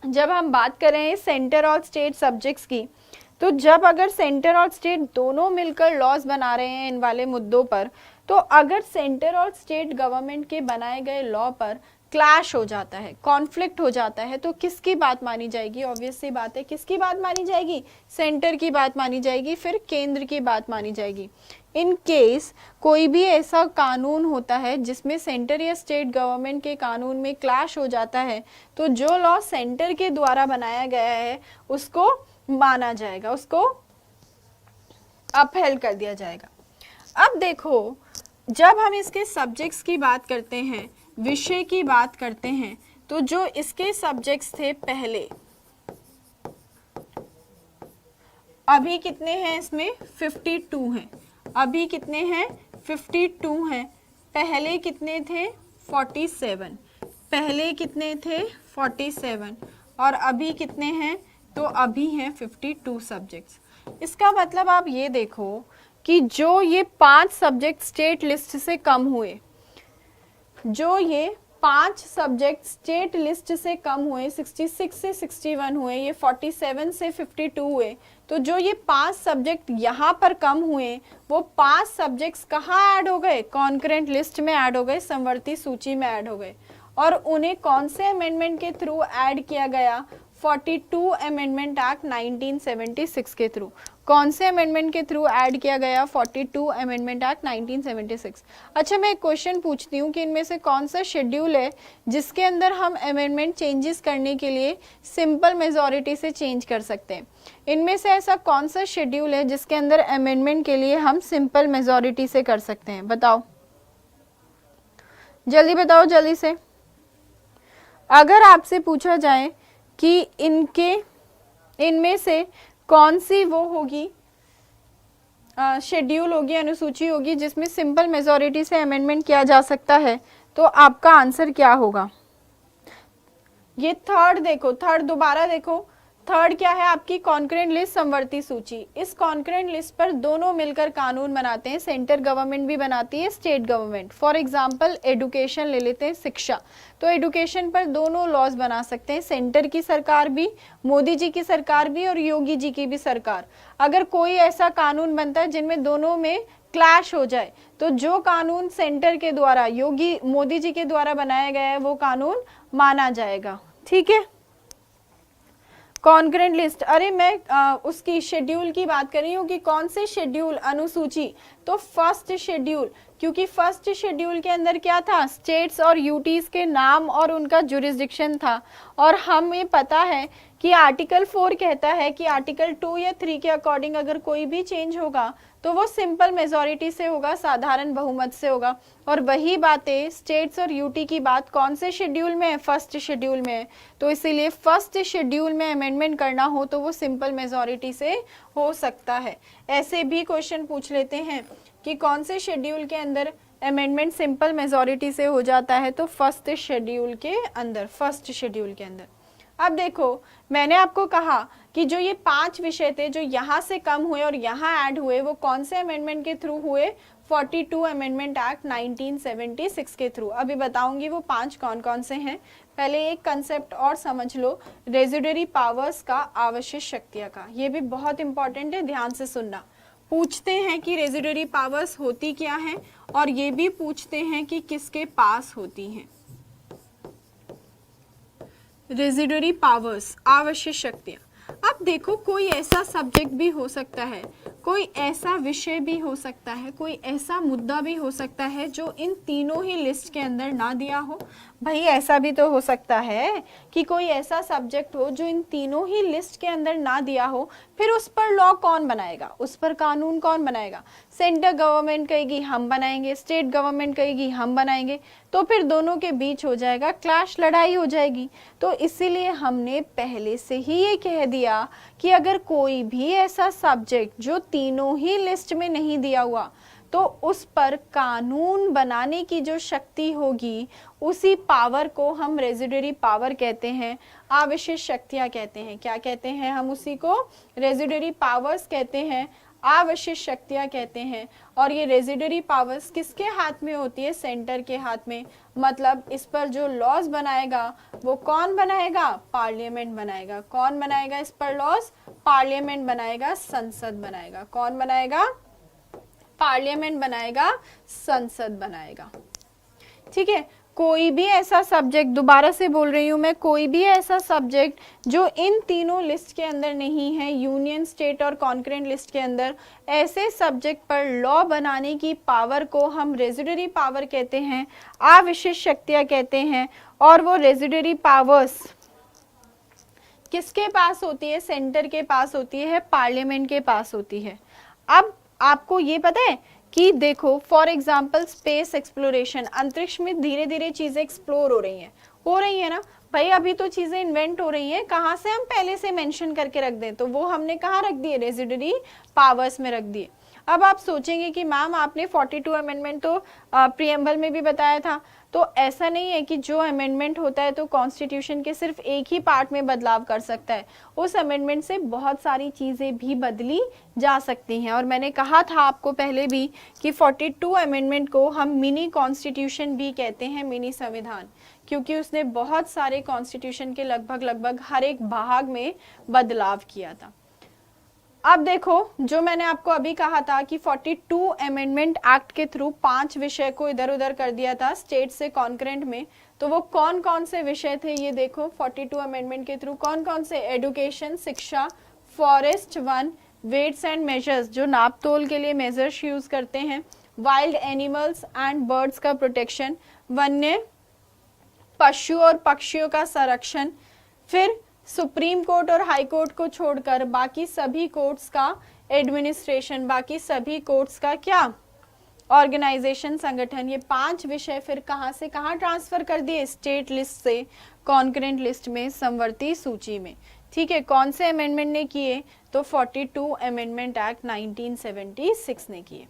जब हम बात कर रहे हैं सेंटर और स्टेट सब्जेक्ट्स की, तो जब अगर सेंटर और स्टेट दोनों मिलकर लॉज बना रहे हैं इन वाले मुद्दों पर, तो अगर सेंटर और स्टेट गवर्नमेंट के बनाए गए लॉ पर क्लैश हो जाता है, कॉन्फ्लिक्ट हो जाता है, तो किसकी बात मानी जाएगी, ऑब्वियस सी बात है किसकी बात मानी जाएगी, सेंटर की बात मानी जाएगी, फिर केंद्र की बात मानी जाएगी। इन केस कोई भी ऐसा कानून होता है जिसमें सेंटर या स्टेट गवर्नमेंट के कानून में क्लैश हो जाता है, तो जो लॉ सेंटर के द्वारा बनाया गया है उसको माना जाएगा, उसको अपहेल्ड कर दिया जाएगा। अब देखो जब हम इसके सब्जेक्ट्स की बात करते हैं, विषय की बात करते हैं, तो जो इसके सब्जेक्ट्स थे पहले, अभी कितने हैं इसमें 52 हैं। अभी कितने हैं 52 हैं। पहले कितने थे 47। पहले कितने थे 47 और अभी कितने हैं, तो अभी हैं 52 सब्जेक्ट्स। इसका मतलब आप ये देखो कि जो ये 5 सब्जेक्ट स्टेट लिस्ट से कम हुए, जो ये 5 सब्जेक्ट स्टेट लिस्ट से कम हुए, 66 से 61 हुए, ये 47 से 52 हुए, तो जो ये 5 सब्जेक्ट यहाँ पर कम हुए, वो 5 सब्जेक्ट्स कहाँ ऐड हो गए, कॉन्करेंट लिस्ट में ऐड हो गए, समवर्ती सूची में ऐड हो गए। और उन्हें कौन से अमेंडमेंट के थ्रू ऐड किया गया, 42 अमेंडमेंट एक्ट 1976 के थ्रू। कौन से अमेंडमेंट के थ्रू ऐड किया गया, 42 अमेंडमेंट एक्ट 1976। अच्छा मैं एक क्वेश्चन पूछती हूँ कि इनमें से कौन सा शेड्यूल है जिसके अंदर हम अमेंडमेंट चेंजेस करने के लिए सिंपल मेजॉरिटी से चेंज कर सकते हैं। इनमें से ऐसा कौन सा शेड्यूल है जिसके अंदर अमेंडमेंट के लिए हम सिंपल मेजॉरिटी से कर सकते हैं, बताओ जल्दी बताओ जल्दी से। अगर आपसे पूछा जाए कि इनमें से कौन सी वो होगी शेड्यूल होगी, अनुसूची होगी जिसमें सिंपल मेजॉरिटी से अमेंडमेंट किया जा सकता है, तो आपका आंसर क्या होगा। ये थर्ड देखो, थर्ड दोबारा देखो, थर्ड क्या है आपकी कॉन्करेंट लिस्ट समवर्ती सूची। इस कॉन्करेंट लिस्ट पर दोनों मिलकर कानून बनाते हैं, सेंटर गवर्नमेंट भी बनाती है, state government. For example education ले लेते हैं, शिक्षा, तो एडुकेशन पर दोनों लॉज बना सकते हैं, सेंटर की सरकार भी, मोदी जी की सरकार भी और योगी जी की भी सरकार। अगर कोई ऐसा कानून बनता है जिनमें दोनों में क्लैश हो जाए, तो जो कानून सेंटर के द्वारा मोदी जी के द्वारा बनाया गया है वो कानून माना जाएगा, ठीक है। कॉन्करेंट लिस्ट, अरे मैं उसकी शेड्यूल की बात कर रही हूँ कि कौन से शेड्यूल, अनुसूची, तो फर्स्ट शेड्यूल, क्योंकि फर्स्ट शेड्यूल के अंदर क्या था, स्टेट्स और यूटीज के नाम और उनका जुरिस्डिक्शन था। और हमें पता है कि आर्टिकल 4 कहता है कि आर्टिकल 2 या 3 के अकॉर्डिंग अगर कोई भी चेंज होगा तो वो सिंपल मेजॉरिटी से होगा, साधारण बहुमत से होगा। और वही बातें स्टेट्स और यूटी की बात कौन से शेड्यूल में है, फर्स्ट शेड्यूल में है। तो इसीलिए फर्स्ट शेड्यूल में अमेंडमेंट करना हो तो वो सिंपल मेजॉरिटी से हो सकता है। ऐसे भी क्वेश्चन पूछ लेते हैं कि कौन से शेड्यूल के अंदर अमेंडमेंट सिंपल मेजॉरिटी से हो जाता है, तो फर्स्ट शेड्यूल के अंदर, फर्स्ट शेड्यूल के अंदर। अब देखो मैंने आपको कहा कि जो ये 5 विषय थे जो यहाँ से कम हुए और यहाँ ऐड हुए वो कौन से अमेंडमेंट के थ्रू हुए, 42 अमेंडमेंट एक्ट 1976 के थ्रू। अभी बताऊंगी वो 5 कौन कौन से हैं। पहले एक कंसेप्ट और समझ लो, रेजिडरी पावर्स का, आवश्यक शक्तियां का। ये भी बहुत इंपॉर्टेंट है, ध्यान से सुनना। पूछते हैं कि रेजिडरी पावर्स होती क्या है और ये भी पूछते हैं कि किसके पास होती हैं। रेजिडरी पावर्स, आवश्यक शक्तियां। अब देखो कोई ऐसा सब्जेक्ट भी हो सकता है, कोई ऐसा विषय भी हो सकता है, कोई ऐसा मुद्दा भी हो सकता है जो इन तीनों ही लिस्ट के अंदर ना दिया हो। भाई ऐसा भी तो हो सकता है कि कोई ऐसा सब्जेक्ट हो जो इन तीनों ही लिस्ट के अंदर ना दिया हो, फिर उस पर लॉ कौन बनाएगा, उस पर कानून कौन बनाएगा? सेंट्रल गवर्नमेंट कहेगी हम बनाएंगे, स्टेट गवर्नमेंट कहेगी हम बनाएंगे, तो फिर दोनों के बीच हो जाएगा क्लैश, लड़ाई हो जाएगी। तो इसीलिए हमने पहले से ही ये कह दिया कि अगर कोई भी ऐसा सब्जेक्ट जो तीनों ही लिस्ट में नहीं दिया हुआ तो उस पर कानून बनाने की जो शक्ति होगी उसी पावर को हम रेजिडरी पावर कहते हैं, आवश्यक शक्तियां कहते हैं। क्या कहते हैं हम उसी को? रेजिडरी पावर्स कहते हैं, आवश्यक शक्तियां कहते हैं। और ये रेजिडरी पावर्स किसके हाथ में होती है? सेंटर के हाथ में। मतलब इस पर जो लॉज बनाएगा वो कौन बनाएगा? पार्लियामेंट बनाएगा। कौन बनाएगा इस पर लॉज? पार्लियामेंट बनाएगा, संसद बनाएगा। कौन बनाएगा? पार्लियामेंट बनाएगा, संसद बनाएगा। ठीक है। कोई भी ऐसा सब्जेक्ट, दोबारा से बोल रही हूं मैं, कोई भी ऐसा सब्जेक्ट जो इन तीनों लिस्ट के अंदर नहीं है, यूनियन, स्टेट और कॉन्करेंट लिस्ट के अंदर, ऐसे सब्जेक्ट पर लॉ बनाने की पावर को हम रेजिडरी पावर कहते हैं, आवश्यक शक्तियां कहते हैं। और वो रेजिडरी पावर्स किसके पास होती है? सेंटर के पास होती है, पार्लियामेंट के पास होती है। अब आपको ये पता है कि देखो फॉर एग्जाम्पल स्पेस एक्सप्लोरेशन, अंतरिक्ष में धीरे धीरे चीजें एक्सप्लोर हो रही है ना भाई। अभी तो चीजें इन्वेंट हो रही हैं, कहाँ से हम पहले से मेंशन करके रख दें, तो वो हमने कहाँ रख दिए? रेजिडरी पावर्स में रख दिए। अब आप सोचेंगे कि मैम आपने 42 अमेंडमेंट तो प्रीएम्बल में भी बताया था, तो ऐसा नहीं है कि जो अमेंडमेंट होता है तो कॉन्स्टिट्यूशन के सिर्फ एक ही पार्ट में बदलाव कर सकता है। उस अमेंडमेंट से बहुत सारी चीजें भी बदली जा सकती हैं। और मैंने कहा था आपको पहले भी कि 42 अमेंडमेंट को हम मिनी कॉन्स्टिट्यूशन भी कहते हैं, मिनी संविधान, क्योंकि उसने बहुत सारे कॉन्स्टिट्यूशन के लगभग हर एक भाग में बदलाव किया था। अब देखो जो मैंने आपको अभी कहा था कि 42 अमेंडमेंट एक्ट के थ्रू 5 विषय को इधर उधर कर दिया था स्टेट से कॉन्करेंट में, तो वो कौन कौन से विषय थे ये देखो 42 अमेंडमेंट के थ्रू कौन कौन से? एडुकेशन, शिक्षा, फॉरेस्ट, वन, वेट्स एंड मेजर्स, जो नाप तोल के लिए मेजर्स यूज करते हैं, वाइल्ड एनिमल्स एंड बर्ड्स का प्रोटेक्शन, वन्य पशु और पक्षियों का संरक्षण, फिर सुप्रीम कोर्ट और हाई कोर्ट को छोड़कर बाकी सभी कोर्ट्स का एडमिनिस्ट्रेशन, बाकी सभी कोर्ट्स का क्या? ऑर्गेनाइजेशन, संगठन। ये 5 विषय फिर कहां से कहां ट्रांसफर कर दिए? स्टेट लिस्ट से कॉन्करेंट लिस्ट में, समवर्ती सूची में। ठीक है। कौन से अमेंडमेंट ने किए? तो 42 अमेंडमेंट एक्ट 1976 ने किए।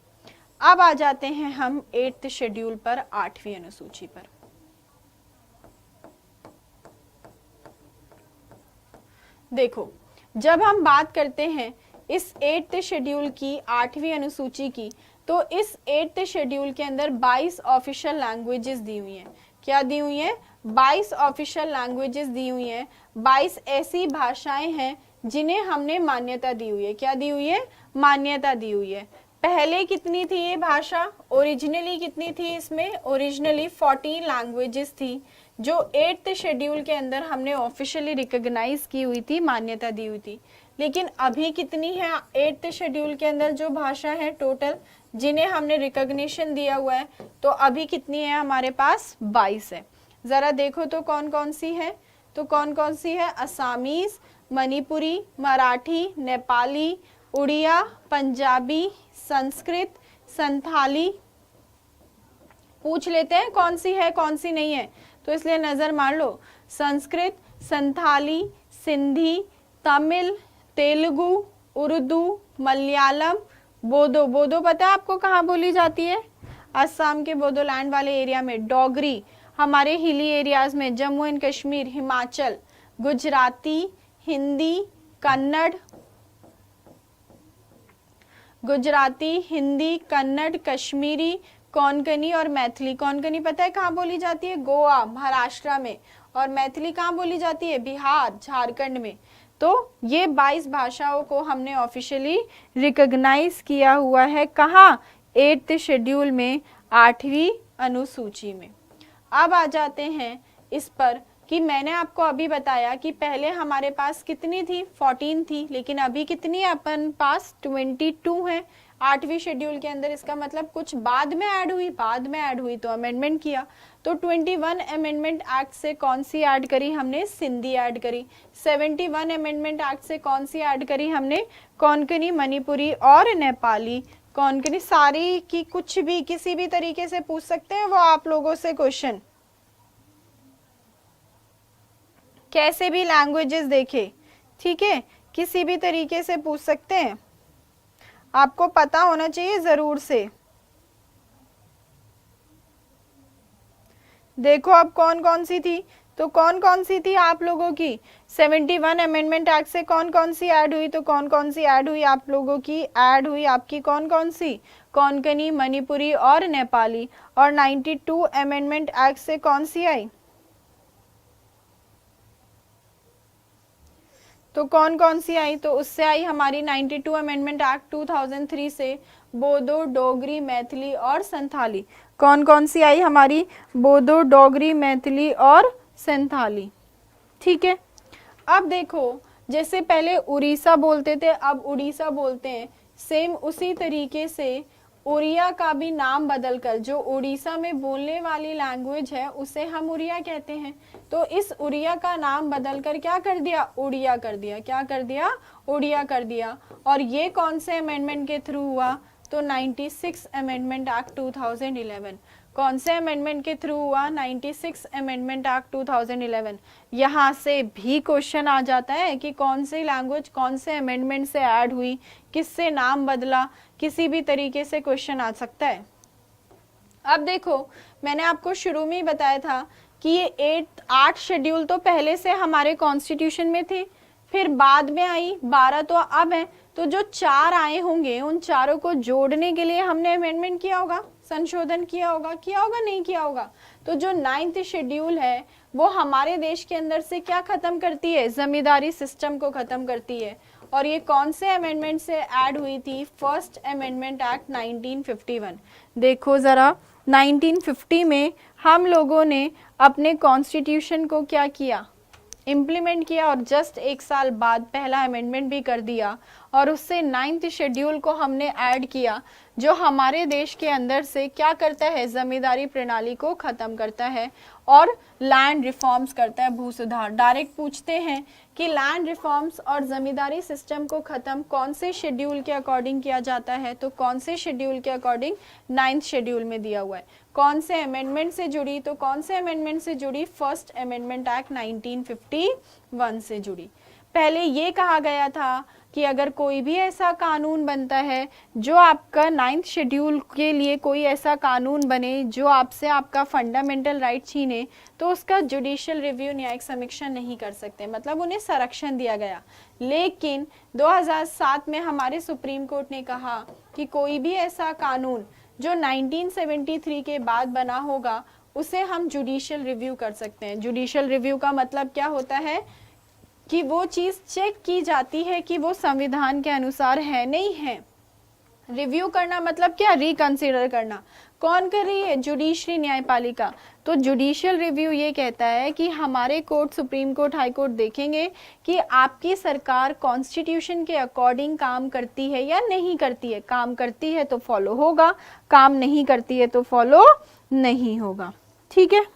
अब आ जाते हैं हम 8th शेड्यूल पर, 8वीं अनुसूची पर। देखो जब हम बात करते हैं इस 8th शेड्यूल की, 8वीं अनुसूची की, तो इस 8th शेड्यूल के अंदर 22 ऑफिशियल लैंग्वेजेस दी हुई हैं। क्या दी हुई हैं? 22 ऑफिशियल लैंग्वेजेस दी हुई हैं। 22 ऐसी भाषाएं हैं जिन्हें हमने मान्यता दी हुई है। क्या दी हुई है? मान्यता दी हुई है। पहले कितनी थी ये भाषा? ओरिजिनली कितनी थी इसमें? ओरिजिनली 14 लैंग्वेजेस थी जो 8th शेड्यूल के अंदर हमने ऑफिशियली रिकॉग्नाइज की हुई थी, मान्यता दी हुई थी। लेकिन अभी कितनी है 8th शेड्यूल के अंदर जो भाषा है टोटल जिन्हें हमने रिकॉग्निशन दिया हुआ है? तो अभी कितनी है हमारे पास? 22 है। जरा देखो तो कौन कौन सी है? तो कौन कौन सी है? असमीज, मणिपुरी, मराठी, नेपाली, उड़िया, पंजाबी, संस्कृत, संथाली। पूछ लेते हैं कौन सी है कौन सी नहीं है, तो इसलिए नजर मार लो। संस्कृत, संथाली, सिंधी, तमिल, तेलुगु, उर्दू, मलयालम, बोडो। बोडो पता है आपको कहाँ बोली जाती है? असम के बोडोलैंड वाले एरिया में। डोगरी हमारे हिली एरियाज में, जम्मू एंड कश्मीर, हिमाचल। गुजराती, हिंदी, कन्नड़, गुजराती, हिंदी, कन्नड़, कश्मीरी, कोंकणी और मैथिली। कोंकणी पता है कहाँ बोली जाती है? गोवा, महाराष्ट्र में। और मैथिली कहाँ बोली जाती है? बिहार, झारखंड में। तो ये 22 भाषाओं को हमने ऑफिशियली रिकॉग्नाइज किया हुआ है। कहाँ? 8th शेड्यूल में, 8वीं अनुसूची में। अब आ जाते हैं इस पर कि मैंने आपको अभी बताया कि पहले हमारे पास कितनी थी? 14 थी, लेकिन अभी कितनी है अपन पास? 22 है 8वीं शेड्यूल के अंदर। इसका मतलब कुछ बाद में ऐड हुई, तो अमेंडमेंट किया। तो 21 अमेंडमेंट एक्ट से कौन सी ऐड करी हमने? सिंधी ऐड करी। 71 अमेंडमेंट एक्ट से कौन सी ऐड करी हमने? कोंकणी, मणिपुरी और नेपाली। कोंकणी सारी की कुछ भी किसी भी तरीके से पूछ सकते हैं वो आप लोगों से क्वेश्चन, कैसे भी लैंग्वेजेस देखे, ठीक है, किसी भी तरीके से पूछ सकते हैं, आपको पता होना चाहिए जरूर से। देखो अब कौन कौन सी थी, तो कौन कौन सी थी आप लोगों की? 71 अमेंडमेंट एक्ट से कौन कौन सी ऐड हुई? तो कौन कौन सी ऐड हुई आप लोगों की? ऐड हुई आपकी कौन कौन सी? कोंकणी, मणिपुरी और नेपाली। और 92 अमेंडमेंट एक्ट से कौन सी आई? तो कौन कौन सी आई? तो उससे आई हमारी 92 अमेंडमेंट एक्ट 2003 से बोडो, डोगरी, मैथिली और संथाली। कौन कौन सी आई हमारी? बोडो, डोगरी, मैथिली और संथाली। ठीक है, अब देखो जैसे पहले उड़ीसा बोलते थे अब उड़ीसा बोलते हैं, सेम उसी तरीके से उड़िया का भी नाम बदलकर जो उड़ीसा में बोलने वाली लैंग्वेज है उसे हम उड़िया कहते हैं। तो इस उड़िया का नाम बदलकर क्या कर दिया? उड़िया कर दिया। क्या कर दिया? उड़िया कर दिया। और ये कौन से अमेंडमेंट के थ्रू हुआ? तो 96 अमेंडमेंट एक्ट 2011। कौन से अमेंडमेंट के थ्रू हुआ? 96 अमेंडमेंट एक्ट 2011। यहाँ से भी क्वेश्चन आ जाता है कि कौन सी लैंग्वेज कौन से अमेंडमेंट से ऐड हुई, किससे नाम बदला, किसी भी तरीके से क्वेश्चन आ सकता है। अब देखो मैंने आपको शुरू में ही बताया था कि ये 8 शेड्यूल तो पहले से हमारे कॉन्स्टिट्यूशन में थे, फिर बाद में आई 12 तो अब है। तो जो 4 आए होंगे उन चारों को जोड़ने के लिए हमने अमेंडमेंट किया होगा, संशोधन किया होगा नहीं किया होगा। तो जो 9th शेड्यूल है वो हमारे देश के अंदर से क्या खत्म करती है? जमींदारी सिस्टम को खत्म करती है। और ये कौन से अमेंडमेंट से ऐड हुई थी? First amendment act 1951। देखो जरा 1950 में हम लोगों ने अपने कॉन्स्टिट्यूशन को क्या किया? इम्प्लीमेंट किया और जस्ट 1 साल बाद पहला अमेंडमेंट भी कर दिया और उससे 9th शेड्यूल को हमने ऐड किया जो हमारे देश के अंदर से क्या करता है? जमींदारी प्रणाली को खत्म करता है और लैंड रिफॉर्म्स करता है, भू सुधार। डायरेक्ट पूछते हैं कि लैंड रिफॉर्म्स और जमींदारी सिस्टम को खत्म कौन से शेड्यूल के अकॉर्डिंग किया जाता है? तो कौन से शेड्यूल के अकॉर्डिंग? 9th शेड्यूल में दिया हुआ है। कौन से अमेंडमेंट से जुड़ी? तो कौन से अमेंडमेंट से जुड़ी? फर्स्ट अमेंडमेंट एक्ट 1951 से जुड़ी। पहले ये कहा गया था कि अगर कोई भी ऐसा कानून बनता है जो आपका 9th शेड्यूल के लिए कोई ऐसा कानून बने जो आपसे आपका फंडामेंटल राइट छीने, तो उसका जुडिशियल रिव्यू न्यायिक समीक्षा नहीं कर सकते, मतलब उन्हें संरक्षण दिया गया। लेकिन 2007 में हमारे सुप्रीम कोर्ट ने कहा कि कोई भी ऐसा कानून जो 1973 के बाद बना होगा उसे हम जुडिशियल रिव्यू कर सकते हैं। जुडिशियल रिव्यू का मतलब क्या होता है कि वो चीज चेक की जाती है कि वो संविधान के अनुसार है नहीं है। रिव्यू करना मतलब क्या? रिकंसीडर करना। कौन कर रही है? जुडिशरी, न्यायपालिका। तो जुडिशियल रिव्यू ये कहता है कि हमारे court, supreme court, high court देखेंगे कि आपकी सरकार कॉन्स्टिट्यूशन के अकॉर्डिंग काम करती है या नहीं करती है। काम करती है तो फॉलो होगा, काम नहीं करती है तो फॉलो नहीं होगा। ठीक है,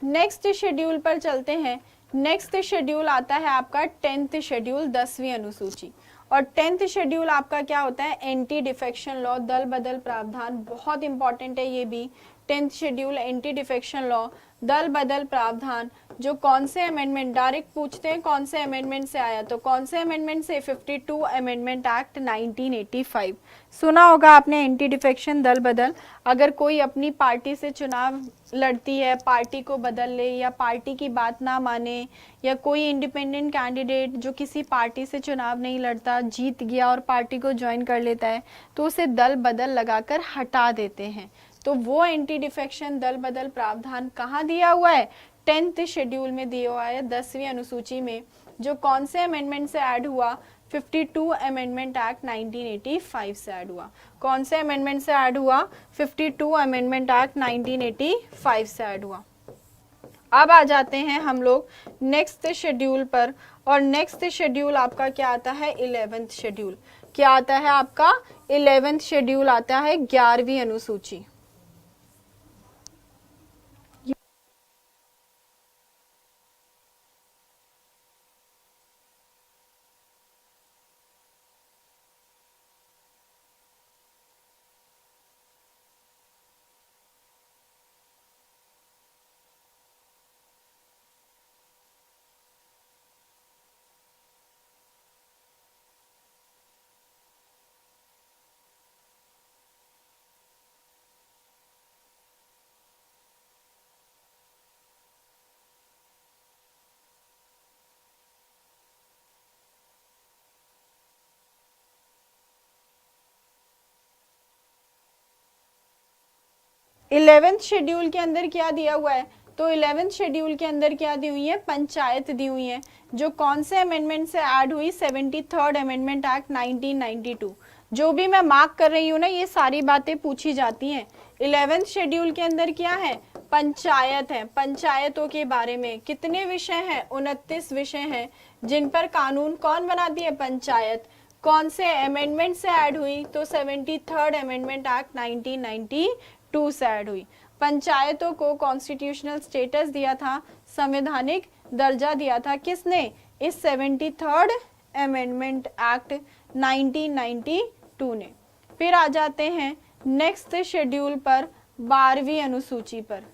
नेक्स्ट शेड्यूल पर चलते हैं। नेक्स्ट शेड्यूल आता है आपका 10th शेड्यूल, 10वीं अनुसूची। और 10th शेड्यूल आपका क्या होता है, एंटी डिफेक्शन लॉ, दल बदल प्रावधान, बहुत इंपॉर्टेंट है ये भी। 10th schedule anti defection law, दल बदल प्रावधान, जो कौन से अमेंडमेंट, डायरेक्ट पूछते हैं कौन से अमेंडमेंट से आया, तो कौन से अमेंडमेंट से, 52 अमेंडमेंट एक्ट 1985। सुना होगा आपने एंटी डिफेक्शन दल बदल। अगर कोई अपनी पार्टी से चुनाव लड़ती है, पार्टी को बदल ले या पार्टी की बात ना माने, या कोई इंडिपेंडेंट कैंडिडेट जो किसी पार्टी से चुनाव नहीं लड़ता जीत गया और पार्टी को ज्वाइन कर लेता है, तो उसे दल बदल लगाकर हटा देते हैं। तो वो एंटी डिफेक्शन दल बदल प्रावधान कहाँ दिया हुआ है, 10th शेड्यूल में दिया हुआ है, 10वीं अनुसूची में। जो कौन से अमेंडमेंट से ऐड हुआ, 52 अमेंडमेंट एक्ट 1985 से ऐड हुआ। कौन से अमेंडमेंट से ऐड हुआ, 52 अमेंडमेंट एक्ट 1985 से ऐड हुआ। अब आ जाते हैं हम लोग नेक्स्ट शेड्यूल पर, और नेक्स्ट शेड्यूल आपका क्या आता है, 11th शेड्यूल। क्या आता है आपका, 11th शेड्यूल आता है 11वीं अनुसूची। 11th शेड्यूल के अंदर क्या दिया हुआ है, तो 11th शेड्यूल के अंदर क्या दी हुई है, पंचायत दी हुई है, जो कौन से अमेंडमेंट से ऐड हुई, 73rd अमेंडमेंट एक्ट 1992। जो भी मैं मार्क कर रही हूँ ना, ये सारी बातें पूछी जाती हैं। 11th शेड्यूल के अंदर क्या है, पंचायत है। पंचायतों के बारे में कितने विषय हैं, 29 विषय हैं, जिन पर कानून कौन बनाती है, पंचायत। कौन से अमेंडमेंट से ऐड हुई, तो 73rd अमेंडमेंट एक्ट 1992 से ऐड हुई। पंचायतों को कॉन्स्टिट्यूशनल स्टेटस दिया था, संवैधानिक दर्जा दिया था, किसने, इस 73rd अमेंडमेंट एक्ट 1992 ने। फिर आ जाते हैं नेक्स्ट शेड्यूल पर, 12वीं अनुसूची पर।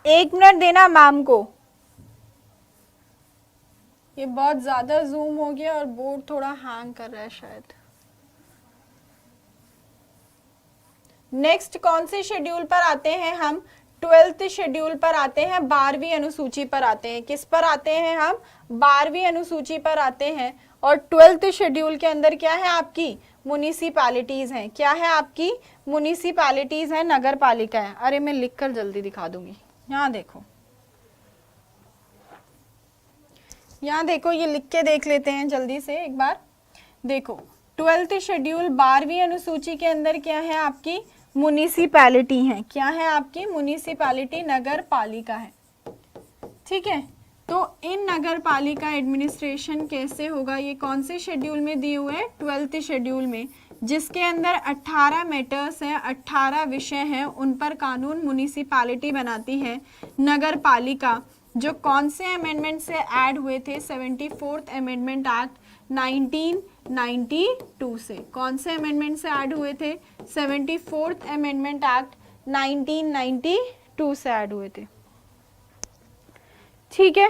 एक मिनट देना मैम को, ये बहुत ज्यादा जूम हो गया और बोर्ड थोड़ा हैंग कर रहा है शायद। नेक्स्ट कौन से शेड्यूल पर आते हैं हम, 12th शेड्यूल पर आते हैं, 12वीं अनुसूची पर आते हैं। किस पर आते हैं हम, 12वीं अनुसूची पर आते हैं। और 12th शेड्यूल के अंदर क्या है आपकी, म्युनिसिपैलिटीज हैं। क्या है आपकी, म्युनिसिपैलिटीज है, नगर पालिका है। अरे मैं लिख कर जल्दी दिखा दूंगी, यहाँ देखो, यहाँ देखो, ये लिख के देख लेते हैं जल्दी से एक बार। देखो 12th शेड्यूल 12वीं अनुसूची के अंदर क्या है आपकी, म्युनिसिपैलिटी है। क्या है आपकी, म्युनिसिपैलिटी, नगर पालिका है। ठीक है, तो इन नगर पालिका एडमिनिस्ट्रेशन कैसे होगा, ये कौन से शेड्यूल में दिए हुए हैं, 12th शेड्यूल में, जिसके अंदर 18 मैटर्स हैं, 18 विषय हैं, उन पर कानून म्युनिसिपैलिटी बनाती है, नगर पालिका। जो कौन से अमेंडमेंट से ऐड हुए थे, 74th अमेंडमेंट एक्ट 1992 से। कौन से अमेंडमेंट से ऐड हुए थे, 74th अमेंडमेंट एक्ट 1992 से ऐड हुए थे। ठीक है,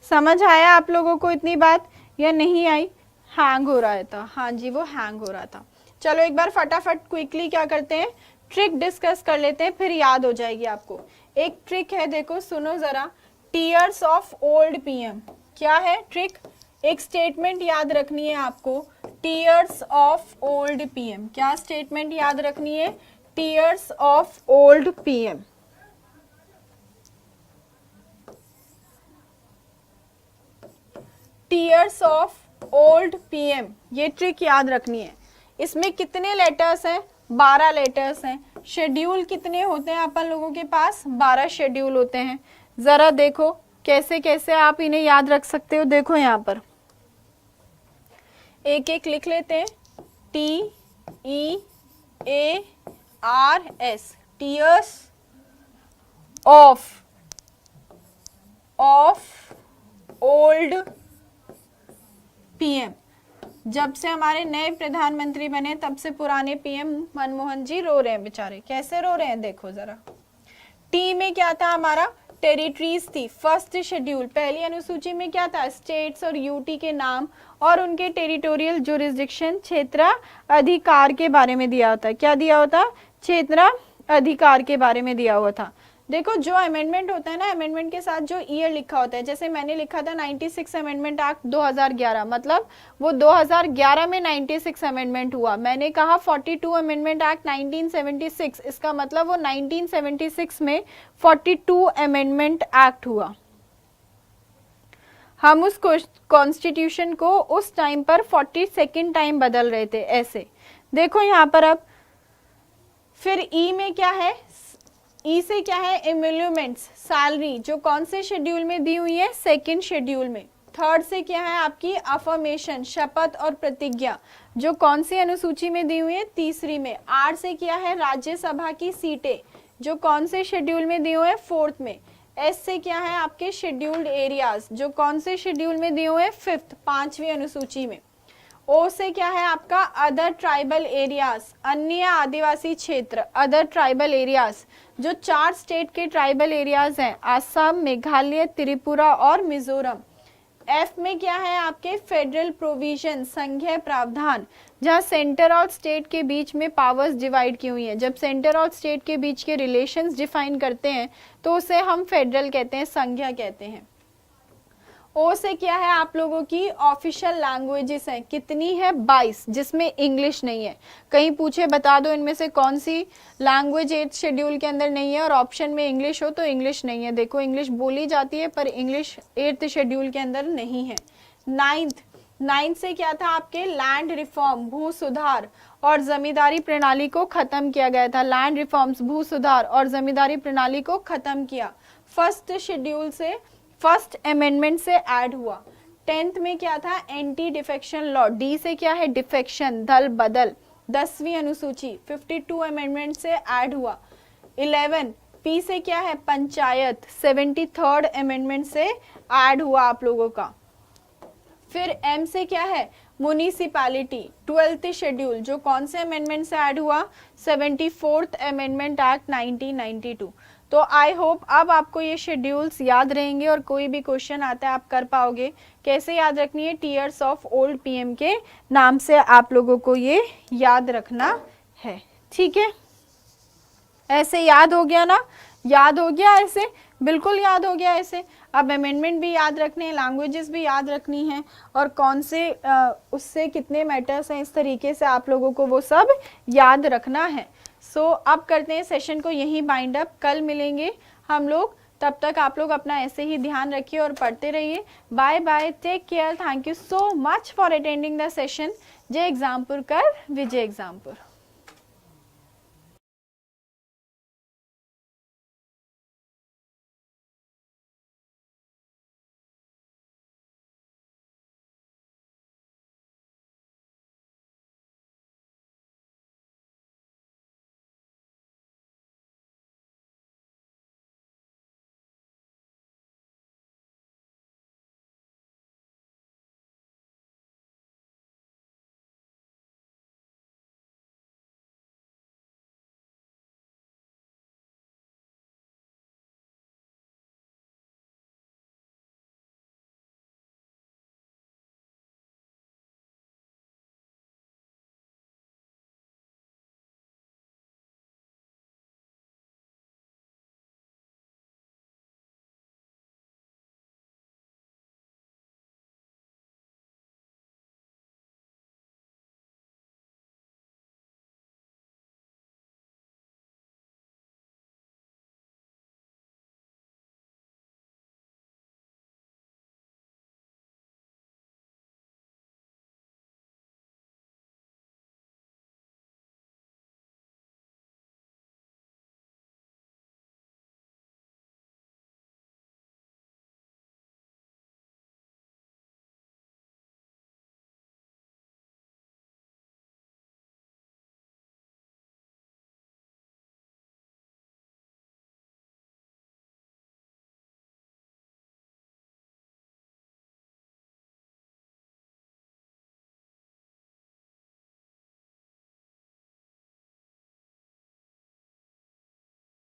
समझ आया आप लोगों को इतनी बात या नहीं आई, हैंग हो रहा था, हाँ जी वो हैंग हो रहा था। चलो एक बार फटाफट क्विकली क्या करते हैं, ट्रिक डिस्कस कर लेते हैं, फिर याद हो जाएगी आपको। एक ट्रिक है, देखो सुनो जरा, टीयर्स ऑफ ओल्ड पीएम। क्या है ट्रिक, एक स्टेटमेंट याद रखनी है आपको, टीयर्स ऑफ ओल्ड पीएम। क्या स्टेटमेंट याद रखनी है, tears of old PM. Tears of old PM, ये ट्रिक याद रखनी है। इसमें कितने लेटर्स हैं? 12 लेटर्स हैं। शेड्यूल कितने होते हैं अपन लोगों के पास? 12 शेड्यूल होते हैं। जरा देखो कैसे कैसे आप इन्हें याद रख सकते हो। देखो यहाँ पर एक एक लिख लेते हैं। TEARS, tears of old PM. जब से हमारे नए प्रधानमंत्री बने तब से पुराने पीएम मनमोहन जी रो रहे हैं बेचारे। कैसे रो रहे हैं देखो जरा। टी में क्या था हमारा? टेरिटरीज थी। फर्स्ट शेड्यूल, पहली अनुसूची में क्या था? स्टेट्स और यूटी के नाम और उनके टेरिटोरियल जुरिस्डिक्शन, क्षेत्र अधिकार के बारे में दिया होता है। क्या दिया होता? क्षेत्र अधिकार के बारे में दिया हुआ था। देखो जो अमेंडमेंट होता है ना, अमेंडमेंट के साथ जो ईयर लिखा होता है, जैसे मैंने लिखा था 96 अमेंडमेंट एक्ट 2011, मतलब वो 2011 में 96 अमेंडमेंट हुआ। मैंने कहा 42 अमेंडमेंट एक्ट 1976, इसका मतलब वो 1976 में 42 अमेंडमेंट एक्ट हुआ। हम उस कॉन्स्टिट्यूशन को उस टाइम पर 42nd टाइम बदल रहे थे ऐसे। देखो यहाँ पर अब फिर ई में क्या है? ई से क्या है? एम्यूलमेंट्स, सैलरी, जो कौन से शेड्यूल में दी हुई है? 2nd शेड्यूल में। थर्ड से क्या है आपकी? अफर्मेशन, शपथ और प्रतिज्ञा, जो कौन सी अनुसूची में दी हुई है? 3री में। आर से क्या है? राज्यसभा की सीटें, जो कौन से शेड्यूल में दी हुई है? 4th में। एस से क्या है? आपके शेड्यूल्ड एरियाज, जो कौन से शेड्यूल में दिए हुए हैं? 5th, 5वीं अनुसूची में। ओ से क्या है आपका? अदर ट्राइबल एरियाज, अन्य आदिवासी क्षेत्र, अदर ट्राइबल एरियाज, जो 4 स्टेट के ट्राइबल एरियाज हैं, आसाम, मेघालय, त्रिपुरा और मिजोरम। एफ में क्या है आपके? फेडरल प्रोविजन, संघीय प्रावधान, जहां सेंटर और स्टेट के बीच में पावर्स डिवाइड की हुई हैं। जब सेंटर और स्टेट के बीच के रिलेशंस डिफाइन करते हैं तो उसे हम फेडरल कहते हैं, संघीय कहते हैं। ओ से क्या है आप लोगों की? ऑफिशियल लैंग्वेजेस हैं। कितनी है? 22, जिसमें इंग्लिश नहीं है। कहीं पूछे बता दो इनमें से कौन सी लैंग्वेज 8th शेड्यूल के अंदर नहीं है, और ऑप्शन में इंग्लिश हो तो इंग्लिश नहीं है। देखो इंग्लिश बोली जाती है पर इंग्लिश 8th शेड्यूल के अंदर नहीं है। 9th से क्या था आपके? लैंड रिफॉर्म, भू सुधार और जमींदारी प्रणाली को खत्म किया गया था। लैंड रिफॉर्म्स, भू सुधार और जमींदारी प्रणाली को खत्म किया। फर्स्ट शेड्यूल से, फर्स्ट अमेंडमेंट से ऐड हुआ। 10th में क्या था? Anti defection law. डी से क्या है? डिफेक्शन, दल बदल, 10वीं अनुसूची 52 अमेंडमेंट से ऐड हुआ। 11 पी से क्या है? पंचायत, 73rd अमेंडमेंट से ऐड हुआ आप लोगों का। फिर एम से क्या है? म्युनिसिपैलिटी, 12th शेड्यूल, जो कौन से अमेंडमेंट से ऐड हुआ? 74th amendment act 1992। तो आई होप अब आपको ये शेड्यूल्स याद रहेंगे और कोई भी क्वेश्चन आता है आप कर पाओगे। कैसे याद रखनी है? टीयर्स ऑफ ओल्ड पीएम के नाम से आप लोगों को ये याद रखना है। ठीक है, ऐसे याद हो गया ना? याद हो गया ऐसे? बिल्कुल याद हो गया ऐसे। अब अमेंडमेंट भी याद रखने हैं, लैंग्वेजेस भी याद रखनी है, और कौन से उससे कितने मैटर्स हैं, इस तरीके से आप लोगों को वो सब याद रखना है। सो अब करते हैं सेशन को यहीं बाइंड अप। कल मिलेंगे हम लोग, तब तक आप लोग अपना ऐसे ही ध्यान रखिए और पढ़ते रहिए। Bye bye, take care, thank you so much for attending the session. जय एग्जामपुर कर, विजय एग्जामपुर।